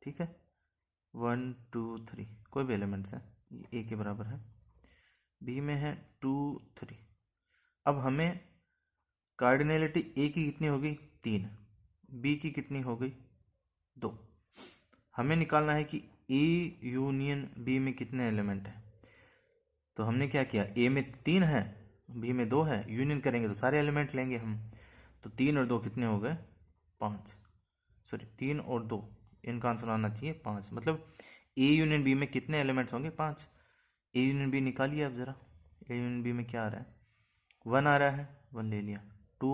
ठीक है, 1 2 3 कोई भी एलिमेंट्स हैं, ये ए के बराबर है। बी में है 2 3। अब हमें कार्डिनलिटी ए की कितनी हो गई 3, बी की कितनी हो गई 2। हमें निकालना है कि ए यूनियन बी में कितने एलिमेंट हैं। तो हमने क्या किया, ए में 3 है, बी में 2 है, यूनियन करेंगे तो सारे एलिमेंट लेंगे हम। तो 3 और 2 कितने हो गए 5, सॉरी 3 और 2, इनका आंसर आना चाहिए 5। मतलब ए यूनियन बी में कितने एलिमेंट्स होंगे 5। ए यूनियन बी निकालिए अब जरा, ए यूनियन बी में क्या आ रहा है 1 आ रहा है, 1 ले लिया। 2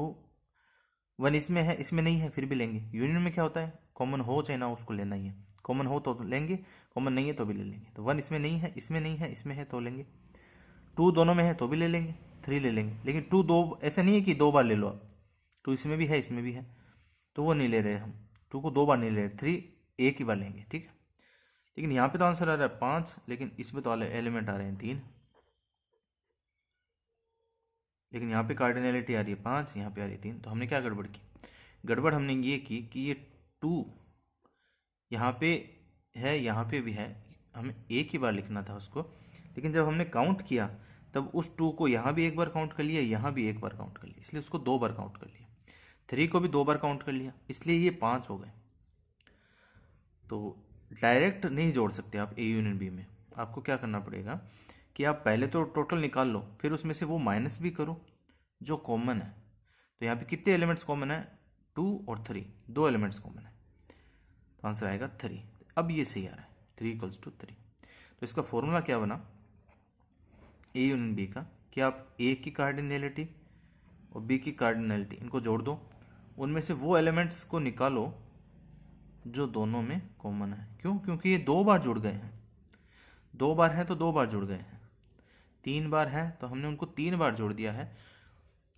1 इसमें है, इसमें नहीं है फिर भी लेंगे। यूनियन में क्या होता है, कॉमन हो चाहे ना उसको लेना ही है, कॉमन हो तो लेंगे, कॉमन नहीं है तो भी ले लेंगे। तो 1 इसमें नहीं है, इसमें नहीं है, इसमें है तो लेंगे। 2 दोनों में है तो भी ले लेंगे, 3 ले लेंगे। लेकिन 2 दो ऐसा नहीं है कि 2 बार ले लो आप, 2 इसमें भी है इसमें भी है, तो वो नहीं ले रहे हम, 2 को 2 बार नहीं ले रहे, 3 एक ही बार लेंगे, ठीक है। लेकिन यहाँ पे तो आंसर आ रहा है 5, लेकिन इसमें तो एलिमेंट आ रहे हैं 3। लेकिन यहाँ पे कार्डिनलिटी आ रही है 5, यहाँ पे आ रही है 3। तो हमने क्या गड़बड़ की, गड़बड़ हमने ये की कि ये 2 यहाँ पे है, यहाँ पे भी है, हमें एक ही बार लिखना था उसको। लेकिन जब हमने काउंट किया तब उस 2 को यहाँ भी एक बार काउंट कर लिया, यहाँ भी एक बार काउंट कर लिया, इसलिए उसको 2 बार काउंट कर लिया। 3 को भी 2 बार काउंट कर लिया, इसलिए ये 5 हो गए। तो डायरेक्ट नहीं जोड़ सकते आप ए यूनियन बी में। आपको क्या करना पड़ेगा कि आप पहले तो टोटल निकाल लो, फिर उसमें से वो माइनस भी करो जो कॉमन है। तो यहाँ पे कितने एलिमेंट्स कॉमन है, 2 और 3, 2 एलिमेंट्स कॉमन है, तो आंसर आएगा 3। अब ये सही आ रहा है, 3 = 3। तो इसका फॉर्मूला क्या बना ए यूनियन बी का, कि आप ए की कार्डिनलिटी और बी की कार्डिनलिटी इनको जोड़ दो, उनमें से वो एलिमेंट्स को निकालो जो दोनों में कॉमन है। क्यों? क्योंकि ये 2 बार जुड़ गए हैं, 2 बार हैं तो 2 बार जुड़ गए हैं, 3 बार हैं तो हमने उनको 3 बार जोड़ दिया है।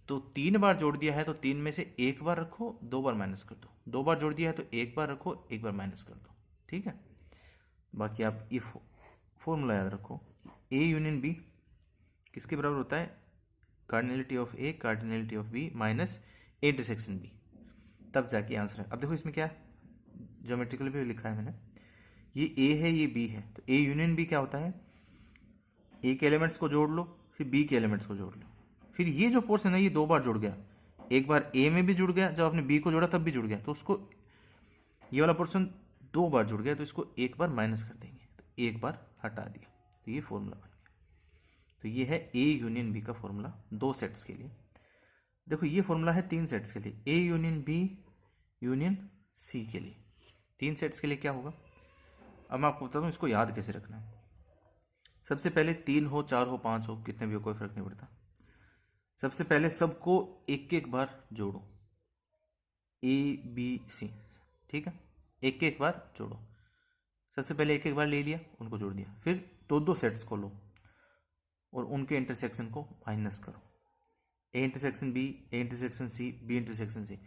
तो 3 बार जोड़ दिया है तो 3 में से 1 बार रखो, 2 बार माइनस कर दो, 2 बार जोड़ दिया है तो 1 बार रखो, 1 बार माइनस कर दो। ठीक है, बाकी आप ये फॉर्मूला याद रखो, ए यूनियन बी किसके बराबर होता है, cardinality of A cardinality of B minus A intersection B, तब जाके आंसर है। अब देखो इसमें क्या है, ज्योमेट्रिकली भी लिखा है मैंने, ये ए है ये बी है, तो ए यूनियन बी क्या होता है, ए के एलिमेंट्स को जोड़ लो फिर बी के एलिमेंट्स को जोड़ लो, फिर ये जो पोर्शन है ये 2 बार जुड़ गया, एक बार ए में भी जुड़ गया, जब आपने बी को जोड़ा तब भी जुड़ गया, तो उसको ये वाला पोर्शन 2 बार जुड़ गया तो इसको 1 बार माइनस कर देंगे, तो 1 बार हटा दिया, तो ये फॉर्मूला बन गया। तो ये है ए यूनियन बी का फॉर्मूला 2 सेट्स के लिए। देखो ये फॉर्मूला है 3 सेट्स के लिए, A union B union C के लिए। 3 सेट्स के लिए क्या होगा, अब मैं आपको बताता हूँ इसको याद कैसे रखना है। सबसे पहले 3 हो 4 हो 5 हो कितने भी हो कोई फर्क नहीं पड़ता, सबसे पहले सबको एक एक बार जोड़ो, ए बी सी, ठीक है, एक एक बार जोड़ो। सबसे पहले एक एक बार ले लिया, उनको जोड़ दिया, फिर 2 सेट्स को लो और उनके इंटरसेक्शन को माइनस करो, A intersection B, A intersection C, B intersection C,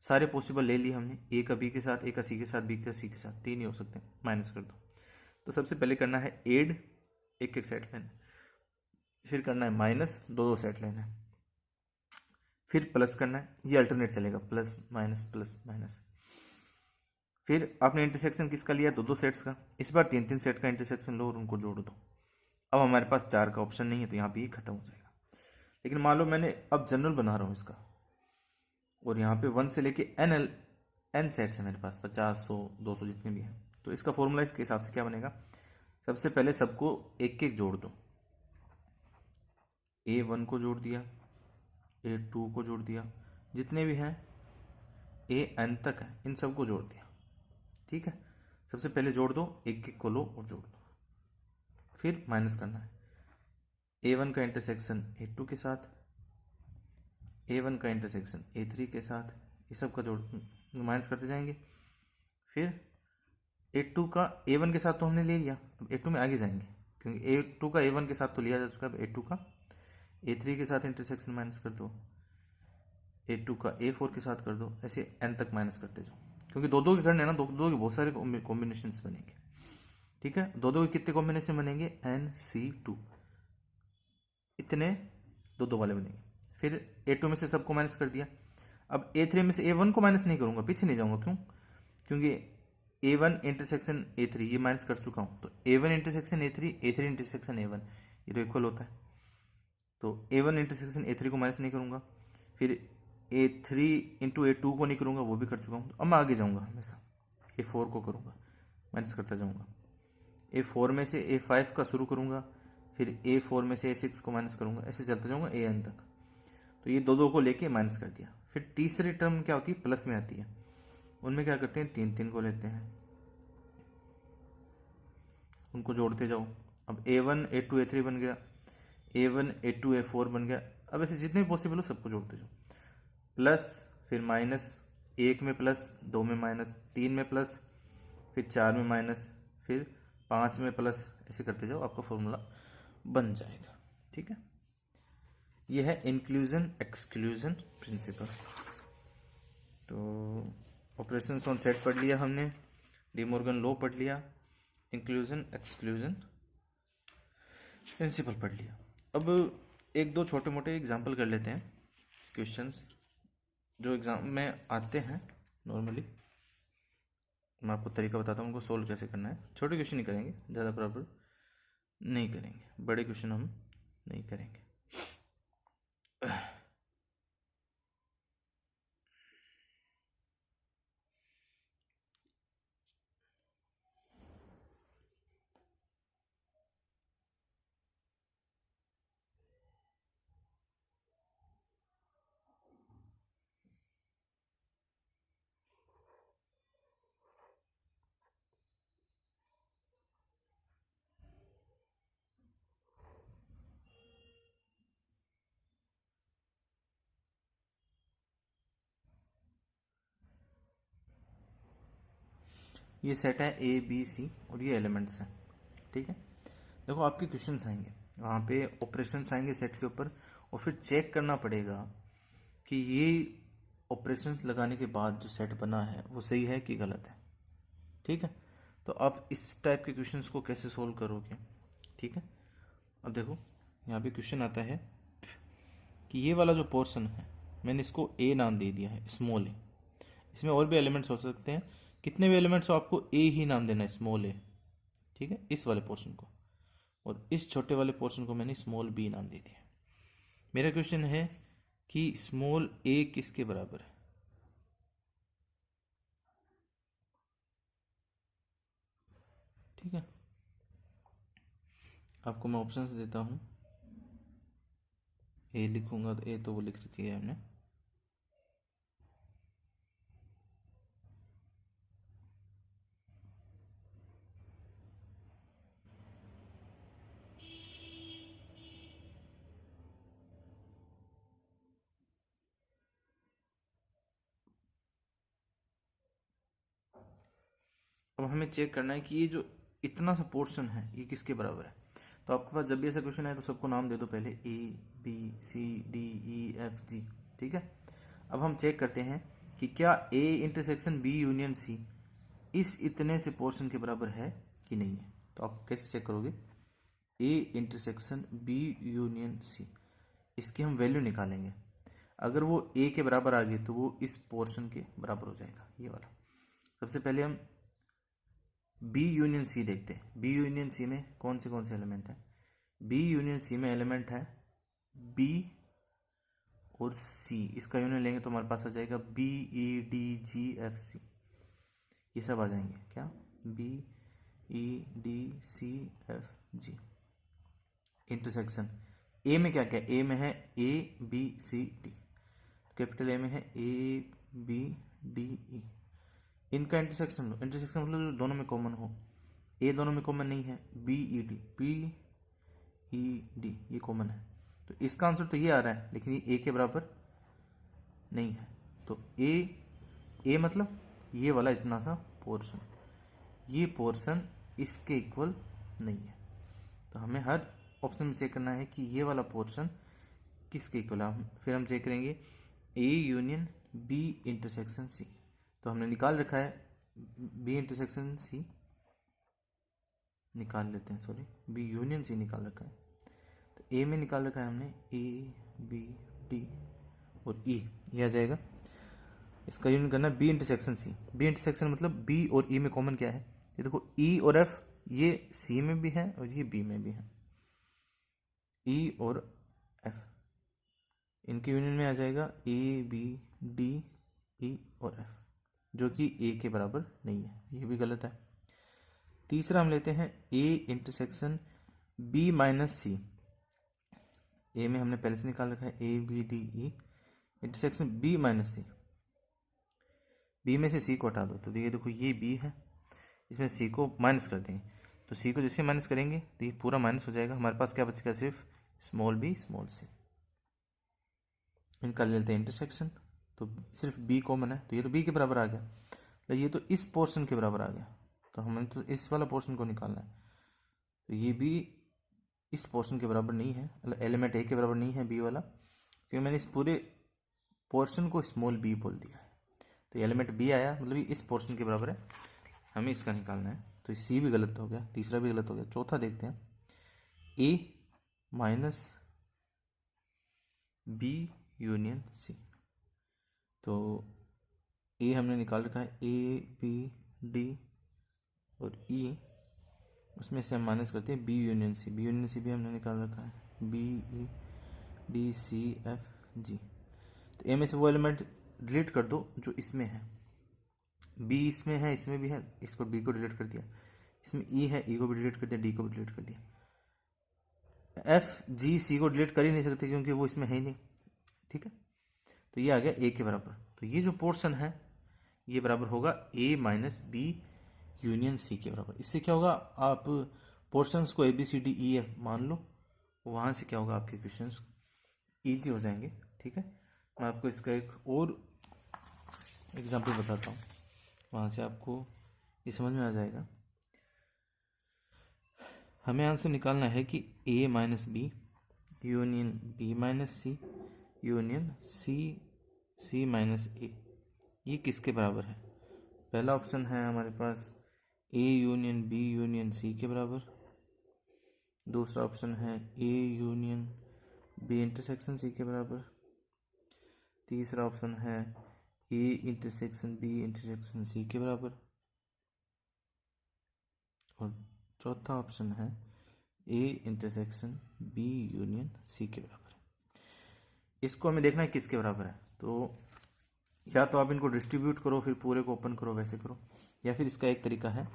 सारे पॉसिबल ले लिए हमने, ए का बी के साथ, ए का सी के साथ, बी का सी के साथ, 3 ही हो सकते हैं, माइनस कर दो। तो सबसे पहले करना है एड, एक एक सेट लेना, फिर करना है माइनस, 2 सेट लेना है, फिर प्लस करना है, ये अल्टरनेट चलेगा, प्लस माइनस। फिर आपने इंटरसेक्शन किसका लिया, 2 सेट्स का, इस बार 3 सेट का इंटरसेक्शन लो और उनको जोड़ दो। अब हमारे पास 4 का ऑप्शन नहीं है तो यहाँ पे ये खत्म हो जाएगा। लेकिन मान लो मैंने अब जनरल बना रहा हूँ इसका, और यहाँ पे 1 से लेके एन सेट्स है मेरे पास, 50, 100, 200 जितने भी हैं, तो इसका फॉर्मूला इसके हिसाब से क्या बनेगा, सबसे पहले सबको एक एक जोड़ दो, A1 को जोड़ दिया, A2 को जोड़ दिया, जितने भी हैं AN तक है इन सबको जोड़ दिया। ठीक है, सबसे पहले जोड़ दो, एक एक को लो और जोड़ दो, फिर माइनस करना है, A1 का इंटरसेक्शन A2 के साथ, A1 का इंटरसेक्शन A3 के साथ, ये सब का जोड़ माइनस करते जाएंगे। फिर A2 का A1 के साथ तो हमने ले लिया, अब A2 में आगे जाएंगे क्योंकि A2 का A1 के साथ तो लिया जा चुका है, A2 का A3 के साथ इंटरसेक्शन माइनस कर दो, A2 का A4 के साथ कर दो, ऐसे N तक माइनस करते जाओ, क्योंकि 2 के करने हैं ना, 2 के बहुत सारे कॉम्बिनेशन बनेंगे। ठीक है, 2 के कितने कॉम्बिनेशन बनेंगे, NC2, इतने 2 वाले बनेंगे। फिर A2 में से सबको माइनस कर दिया, अब A3 में से A1 को माइनस नहीं करूंगा, पीछे नहीं जाऊंगा, क्यों, क्योंकि A1 इंटरसेक्शन A3 ये माइनस कर चुका हूं, तो A1 intersection A3, A3 intersection A1 ये तो इक्वल होता है, तो A1 इंटरसेक्शन A3 को माइनस नहीं करूंगा, फिर A3 इंटू A2 को नहीं करूंगा, वो भी कर चुका हूँ। अब मैं आगे जाऊंगा, हमेशा A4 को करूंगा, माइनस करता जाऊंगा, A4 में से A5 का शुरू करूंगा, फिर A4 में से A6 को माइनस करूंगा, ऐसे चलता जाऊंगा AN तक। तो ये 2 को लेके माइनस कर दिया। फिर तीसरी टर्म क्या होती है, प्लस में आती है, उनमें क्या करते हैं, 3 को लेते हैं, उनको जोड़ते जाओ। अब A1 A2 A3 बन गया, A1 A2 A4 बन गया। अब ऐसे जितने भी पॉसिबल हो सबको जोड़ते जाओ, प्लस फिर माइनस, 1 में प्लस, 2 में माइनस, 3 में प्लस, फिर 4 में माइनस, फिर 5 में प्लस, ऐसे करते जाओ, आपका फॉर्मूला बन जाएगा। ठीक है, यह है इंक्लूजन एक्सक्लूजन प्रिंसिपल। तो ऑपरेशंस ऑन सेट पढ़ लिया हमने, डी मॉर्गन लॉ पढ़ लिया, इंक्लूजन एक्सक्लूजन प्रिंसिपल पढ़ लिया। अब 1-2 छोटे मोटे एग्जाम्पल कर लेते हैं, क्वेश्चंस जो एग्जाम में आते हैं नॉर्मली। मैं आपको तरीका बताता हूँ उनको सोल्व कैसे करना है। छोटे क्वेश्चन ही करेंगे, ज़्यादा प्रॉब्लम नहीं करेंगे, बड़े क्वेश्चन हम नहीं करेंगे। ये सेट है ए बी सी और ये एलिमेंट्स हैं, ठीक है। देखो आपके क्वेश्चंस आएंगे, वहाँ पे ऑपरेशंस आएंगे सेट के ऊपर, और फिर चेक करना पड़ेगा कि ये ऑपरेशंस लगाने के बाद जो सेट बना है वो सही है कि गलत है, ठीक है। तो आप इस टाइप के क्वेश्चंस को कैसे सोल्व करोगे, ठीक है। अब देखो यहाँ पे क्वेश्चन आता है कि ये वाला जो पोर्शन है मैंने इसको ए नाम दे दिया है, स्मॉल ए। इसमें और भी एलिमेंट्स हो सकते हैं, कितने भी एलिमेंट्स हो आपको ए ही नाम देना है, स्मॉल ए, ठीक है, इस वाले पोर्शन को। और इस छोटे वाले पोर्शन को मैंने स्मॉल बी नाम दे दिया। मेरा क्वेश्चन है कि स्मॉल ए किसके बराबर है, ठीक है। आपको मैं ऑप्शंस देता हूँ, ए लिखूंगा तो ए तो वो लिख रही है हमने, अब हमें चेक करना है कि ये जो इतना सा पोर्शन है ये किसके बराबर है। तो आपके पास जब भी ऐसा क्वेश्चन है तो सबको नाम दे दो पहले, A B C D E F G, ठीक है। अब हम चेक करते हैं कि क्या A intersection B union C इस इतने से पोर्शन के बराबर है कि नहीं है। तो आप कैसे चेक करोगे, A intersection B union C, इसकी हम वैल्यू निकालेंगे। अगर वो ए के बराबर आ गई तो वो इस पोर्शन के बराबर हो जाएगा, ये वाला। सबसे पहले हम बी यूनियन सी देखते हैं। बी यूनियन सी में कौन से एलिमेंट है, बी यूनियन सी में एलिमेंट है बी और सी, इसका यूनियन लेंगे तो हमारे पास आ जाएगा B E D G F C, ये सब आ जाएंगे क्या, B E D C F G. Intersection A में क्या क्या, ए में है A B C D, capital A में है ए बी डी ई। इनका इंटरसेक्शन लो, इंटरसेक्शन मतलब जो दोनों में कॉमन हो। ए दोनों में कॉमन नहीं है, बी ई डी ये कॉमन है, तो इसका आंसर तो ये आ रहा है, लेकिन ये ए के बराबर नहीं है। तो ए मतलब ये वाला इतना सा पोर्शन, ये पोर्शन इसके इक्वल नहीं है। तो हमें हर ऑप्शन में चेक करना है कि ये वाला पोर्शन किसके इक्वल है। फिर हम चेक करेंगे A union B intersection C. तो हमने निकाल रखा है बी इंटरसेक्शन सी, निकाल लेते हैं, सॉरी बी यूनियन सी निकाल रखा है। तो ए में निकाल रखा है हमने ए बी डी और ई, ये आ जाएगा। इसका यूनियन करना B intersection C. B intersection मतलब बी और ई में कॉमन क्या है, ये देखो ई और एफ ये सी में भी है और ये बी में भी है, ई और एफ, इनके यूनियन में आ जाएगा ए बी डी ई और एफ, जो कि ए के बराबर नहीं है, ये भी गलत है। तीसरा हम लेते हैं A intersection B minus C. A में हमने पहले से निकाल रखा है A B D E, intersection B minus C, B में से सी को हटा दो तो ये देखो ये बी है, इसमें सी को माइनस कर देंगे, तो सी को जैसे माइनस करेंगे तो ये पूरा माइनस हो जाएगा, हमारे पास क्या बचेगा, सिर्फ स्मॉल बी स्मॉल सी। इनका ले लेते हैं इंटरसेक्शन, तो सिर्फ बी कॉमन है, तो ये तो बी के बराबर आ गया, तो ये तो इस पोर्शन के बराबर आ गया, तो हमें तो इस वाला पोर्शन को निकालना है। तो ये भी इस पोर्शन के बराबर नहीं है, मतलब एलिमेंट ए के बराबर नहीं है बी वाला, क्योंकि मैंने इस पूरे पोर्शन को स्मॉल बी बोल दिया है। तो एलिमेंट बी आया, मतलब ये इस पोर्शन के बराबर है, हमें इसका निकालना है। तो सी भी गलत हो गया, तीसरा भी गलत हो गया। चौथा देखते हैं ए माइनस बी यूनियन सी। तो ए हमने निकाल रखा है ए बी डी और ई, उसमें से हम माइनस करते हैं B union C. B union C भी हमने निकाल रखा है B E D C F G. तो ए में से वो एलिमेंट डिलीट कर दो जो इसमें है, बी इसमें है, इसमें भी है, इसको बी को डिलीट कर दिया, इसमें ई है, ई को भी डिलीट कर दिया, डी को भी डिलीट कर दिया। एफ जी सी को डिलीट कर ही नहीं सकते क्योंकि वो इसमें है ही नहीं, ठीक है। तो ये आ गया ए के बराबर। तो ये जो पोर्शन है ये बराबर होगा A minus B union C के बराबर। इससे क्या होगा, आप पोर्शंस को A B C D E F मान लो, वहाँ से क्या होगा, आपके क्वेश्चंस ईजी हो जाएंगे, ठीक है। मैं आपको इसका एक और एग्जाम्पल बताता हूँ, वहाँ से आपको ये समझ में आ जाएगा। हमें आंसर निकालना है कि a minus B union b minus C union C minus A ये किसके बराबर है। पहला ऑप्शन है हमारे पास a union b union C के बराबर। दूसरा ऑप्शन है a union b intersection C के बराबर। तीसरा ऑप्शन है a intersection b intersection C के बराबर। और चौथा ऑप्शन है a intersection b union C के बराबर। इसको हमें देखना है किसके बराबर है। तो या तो आप इनको डिस्ट्रीब्यूट करो फिर पूरे को ओपन करो, वैसे करो, या फिर इसका एक तरीका है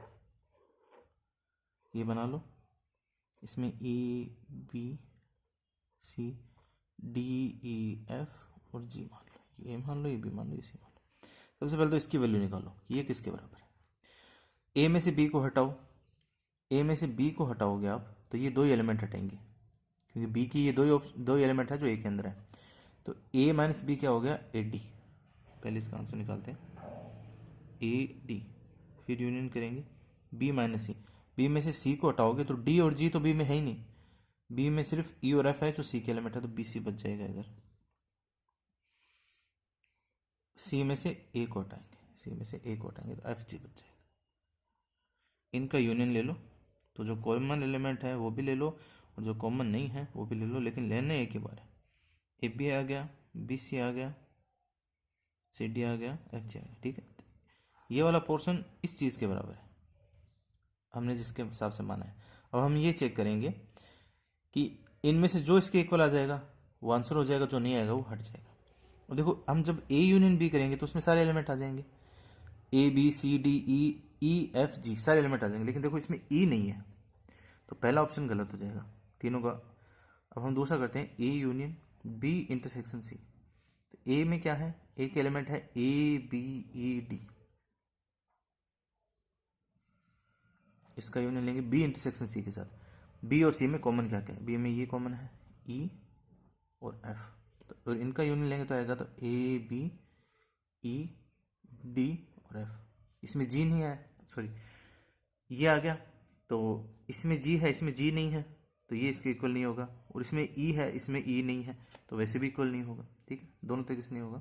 ये बना लो, इसमें A B C D E F और जी मान लो, ये मान लो, ये भी मान लो, इसे मान लो। सबसे पहले तो इसकी वैल्यू निकालो कि ये किसके बराबर है। ए में से बी को हटाओ, ए में से बी को हटाओगे आप तो ये दो ही एलिमेंट हटेंगे, क्योंकि बी की ये दो एलिमेंट है जो ए के अंदर है। तो ए माइनस बी क्या हो गया, ए डी। पहले इसका आंसर निकालते हैं, ए डी, फिर यूनियन करेंगे बी माइनस सी। बी में से सी को हटाओगे तो डी और जी तो बी में है ही नहीं, बी में सिर्फ ई और एफ है जो सी के एलिमेंट है, तो बी सी बच जाएगा इधर। सी में से ए को हटाएंगे, सी में से ए को हटाएंगे तो एफ जी बच जाएगा। इनका यूनियन ले लो, तो जो कॉमन एलिमेंट है वो भी ले लो और जो कॉमन नहीं है वो भी ले लो, लेकिन लेने एक ही बार है। ए बी आ गया, बी सी आ गया, सी डी आ गया, एफ जी आ गया। ठीक है, ये वाला पोर्शन इस चीज़ के बराबर है हमने जिसके हिसाब से माना है। अब हम ये चेक करेंगे कि इनमें से जो इसके इक्वल आ जाएगा वो आंसर हो जाएगा, जो नहीं आएगा वो हट जाएगा। और देखो हम जब ए यूनियन बी करेंगे तो उसमें सारे एलिमेंट आ जाएंगे, A B C D E F G सारे एलिमेंट आ जाएंगे, लेकिन देखो इसमें ई नहीं है तो पहला ऑप्शन गलत हो जाएगा तीनों का। अब हम दूसरा करते हैं, A union B intersection C. तो ए में क्या है, ए के एलिमेंट है ए बी ई डी, इसका यूनियन लेंगे बी इंटरसेक्शन सी के साथ। बी और सी में कॉमन क्या क्या है, बी में ये कॉमन है ई और एफ, तो और इनका यूनियन लेंगे तो आएगा तो ए बी ई डी और एफ। इसमें जी नहीं है, सॉरी ये आ गया, तो इसमें जी है इसमें जी नहीं है तो ये इसके इक्वल नहीं होगा, और इसमें ई है इसमें ई नहीं है तो वैसे भी इक्वल नहीं होगा। ठीक है, दोनों तरीके से नहीं होगा,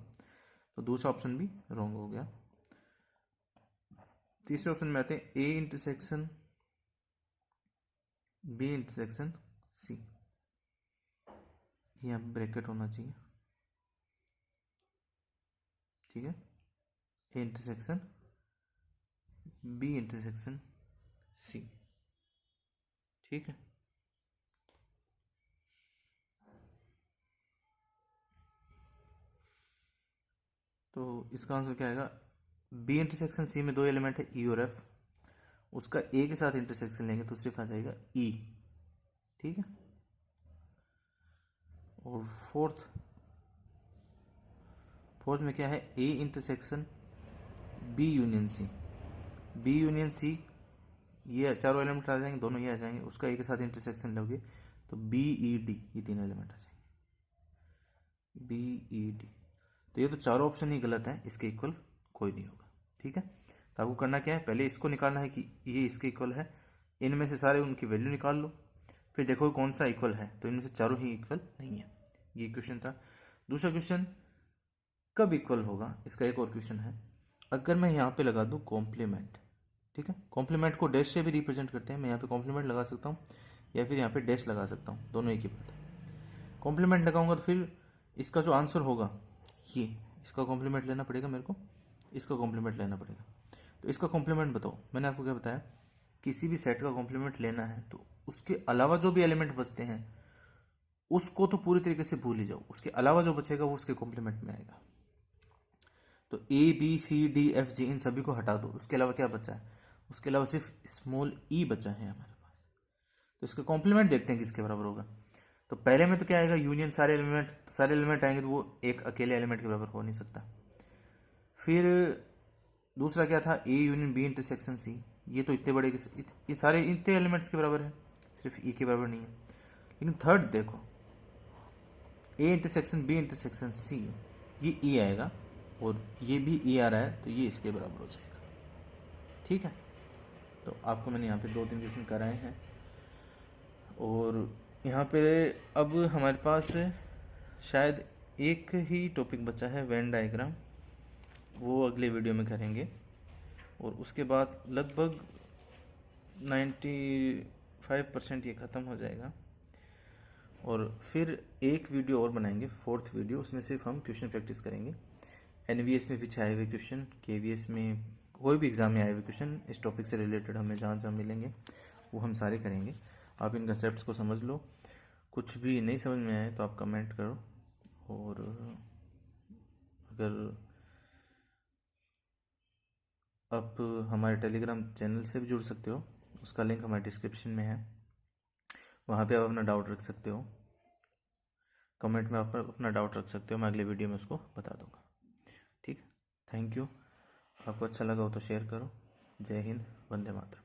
तो दूसरा ऑप्शन भी रॉन्ग हो गया। तीसरे ऑप्शन में आते हैं, A intersection B intersection C, यहाँ ब्रैकेट होना चाहिए। ठीक है, A intersection B intersection C. ठीक है, तो इसका आंसर क्या आएगा, बी इंटरसेक्शन सी में दो एलिमेंट है ई और एफ, उसका ए के साथ इंटरसेक्शन लेंगे तो सिर्फ आ जाएगा ई। ठीक है, और फोर्थ में क्या है, A intersection B union C. B union C, ये चारों एलिमेंट आ जाएंगे, दोनों ये आ जाएंगे, उसका ए के साथ इंटरसेक्शन लोगे तो बी ई डी, ये तीन एलिमेंट आ जाएंगे बी ई डी। तो ये तो चारों ऑप्शन ही गलत है, इसके इक्वल कोई नहीं होगा। ठीक है, तो आपको करना क्या है, पहले इसको निकालना है कि ये इसके इक्वल है, इनमें से सारे उनकी वैल्यू निकाल लो, फिर देखो कौन सा इक्वल है, तो इनमें से चारों ही इक्वल नहीं है। ये क्वेश्चन था। दूसरा क्वेश्चन, कब इक्वल होगा, इसका एक और क्वेश्चन है। अगर मैं यहाँ पे लगा दूँ कॉम्प्लीमेंट, ठीक है, कॉम्प्लीमेंट को डैश से भी रिप्रेजेंट करते हैं, मैं यहाँ पे कॉम्प्लीमेंट लगा सकता हूँ या फिर यहाँ पे डैश लगा सकता हूँ, दोनों एक ही बात है। कॉम्प्लीमेंट लगाऊंगा तो फिर इसका जो आंसर होगा ये, इसका कॉम्प्लीमेंट लेना पड़ेगा मेरे को, इसका कॉम्प्लीमेंट लेना पड़ेगा। तो इसका कॉम्प्लीमेंट बताओ, मैंने आपको क्या बताया, किसी भी सेट का कॉम्प्लीमेंट लेना है तो उसके अलावा जो भी एलिमेंट बचते हैं उसको तो पूरी तरीके से भूल ही जाओ, उसके अलावा जो बचेगा वो उसके कॉम्प्लीमेंट में आएगा। तो A B C D F G इन सभी को हटा दो, उसके अलावा क्या बचा है, उसके अलावा सिर्फ स्मॉल ई बचा है हमारे पास। तो इसका कॉम्प्लीमेंट देखते हैं किसके बराबर होगा। तो पहले में तो क्या आएगा, यूनियन सारे एलिमेंट आएंगे तो वो एक अकेले एलिमेंट के बराबर हो नहीं सकता। फिर दूसरा क्या था, A union B intersection C, ये तो इतने बड़े ये सारे इतने एलिमेंट्स के बराबर है, सिर्फ ई के बराबर नहीं है। लेकिन थर्ड देखो, A intersection B intersection C, ये ई आएगा और ये भी ई आ रहा है तो ये इसके बराबर हो जाएगा। ठीक है, तो आपको मैंने यहाँ पे 2-3 क्वेश्चन कराए हैं। और यहाँ पे अब हमारे पास शायद एक ही टॉपिक बचा है, वेन डायग्राम, वो अगले वीडियो में करेंगे। और उसके बाद लगभग 95% ये ख़त्म हो जाएगा। और फिर एक वीडियो और बनाएंगे, 4th वीडियो, उसमें सिर्फ हम क्वेश्चन प्रैक्टिस करेंगे। NVS में पीछे आए हुए क्वेश्चन, KVS में, कोई भी एग्ज़ाम में आए हुए क्वेश्चन इस टॉपिक से रिलेटेड हमें जहाँ जहाँ मिलेंगे वो हम सारे करेंगे। आप इन कंसेप्ट्स को समझ लो, कुछ भी नहीं समझ में आए तो आप कमेंट करो। और अगर आप हमारे टेलीग्राम चैनल से भी जुड़ सकते हो, उसका लिंक हमारे डिस्क्रिप्शन में है, वहाँ पे आप अपना डाउट रख सकते हो, कमेंट में आप अपना डाउट रख सकते हो, मैं अगले वीडियो में उसको बता दूंगा। ठीक, थैंक यू। आपको अच्छा लगा हो तो शेयर करो। जय हिंद, वंदे मातरम।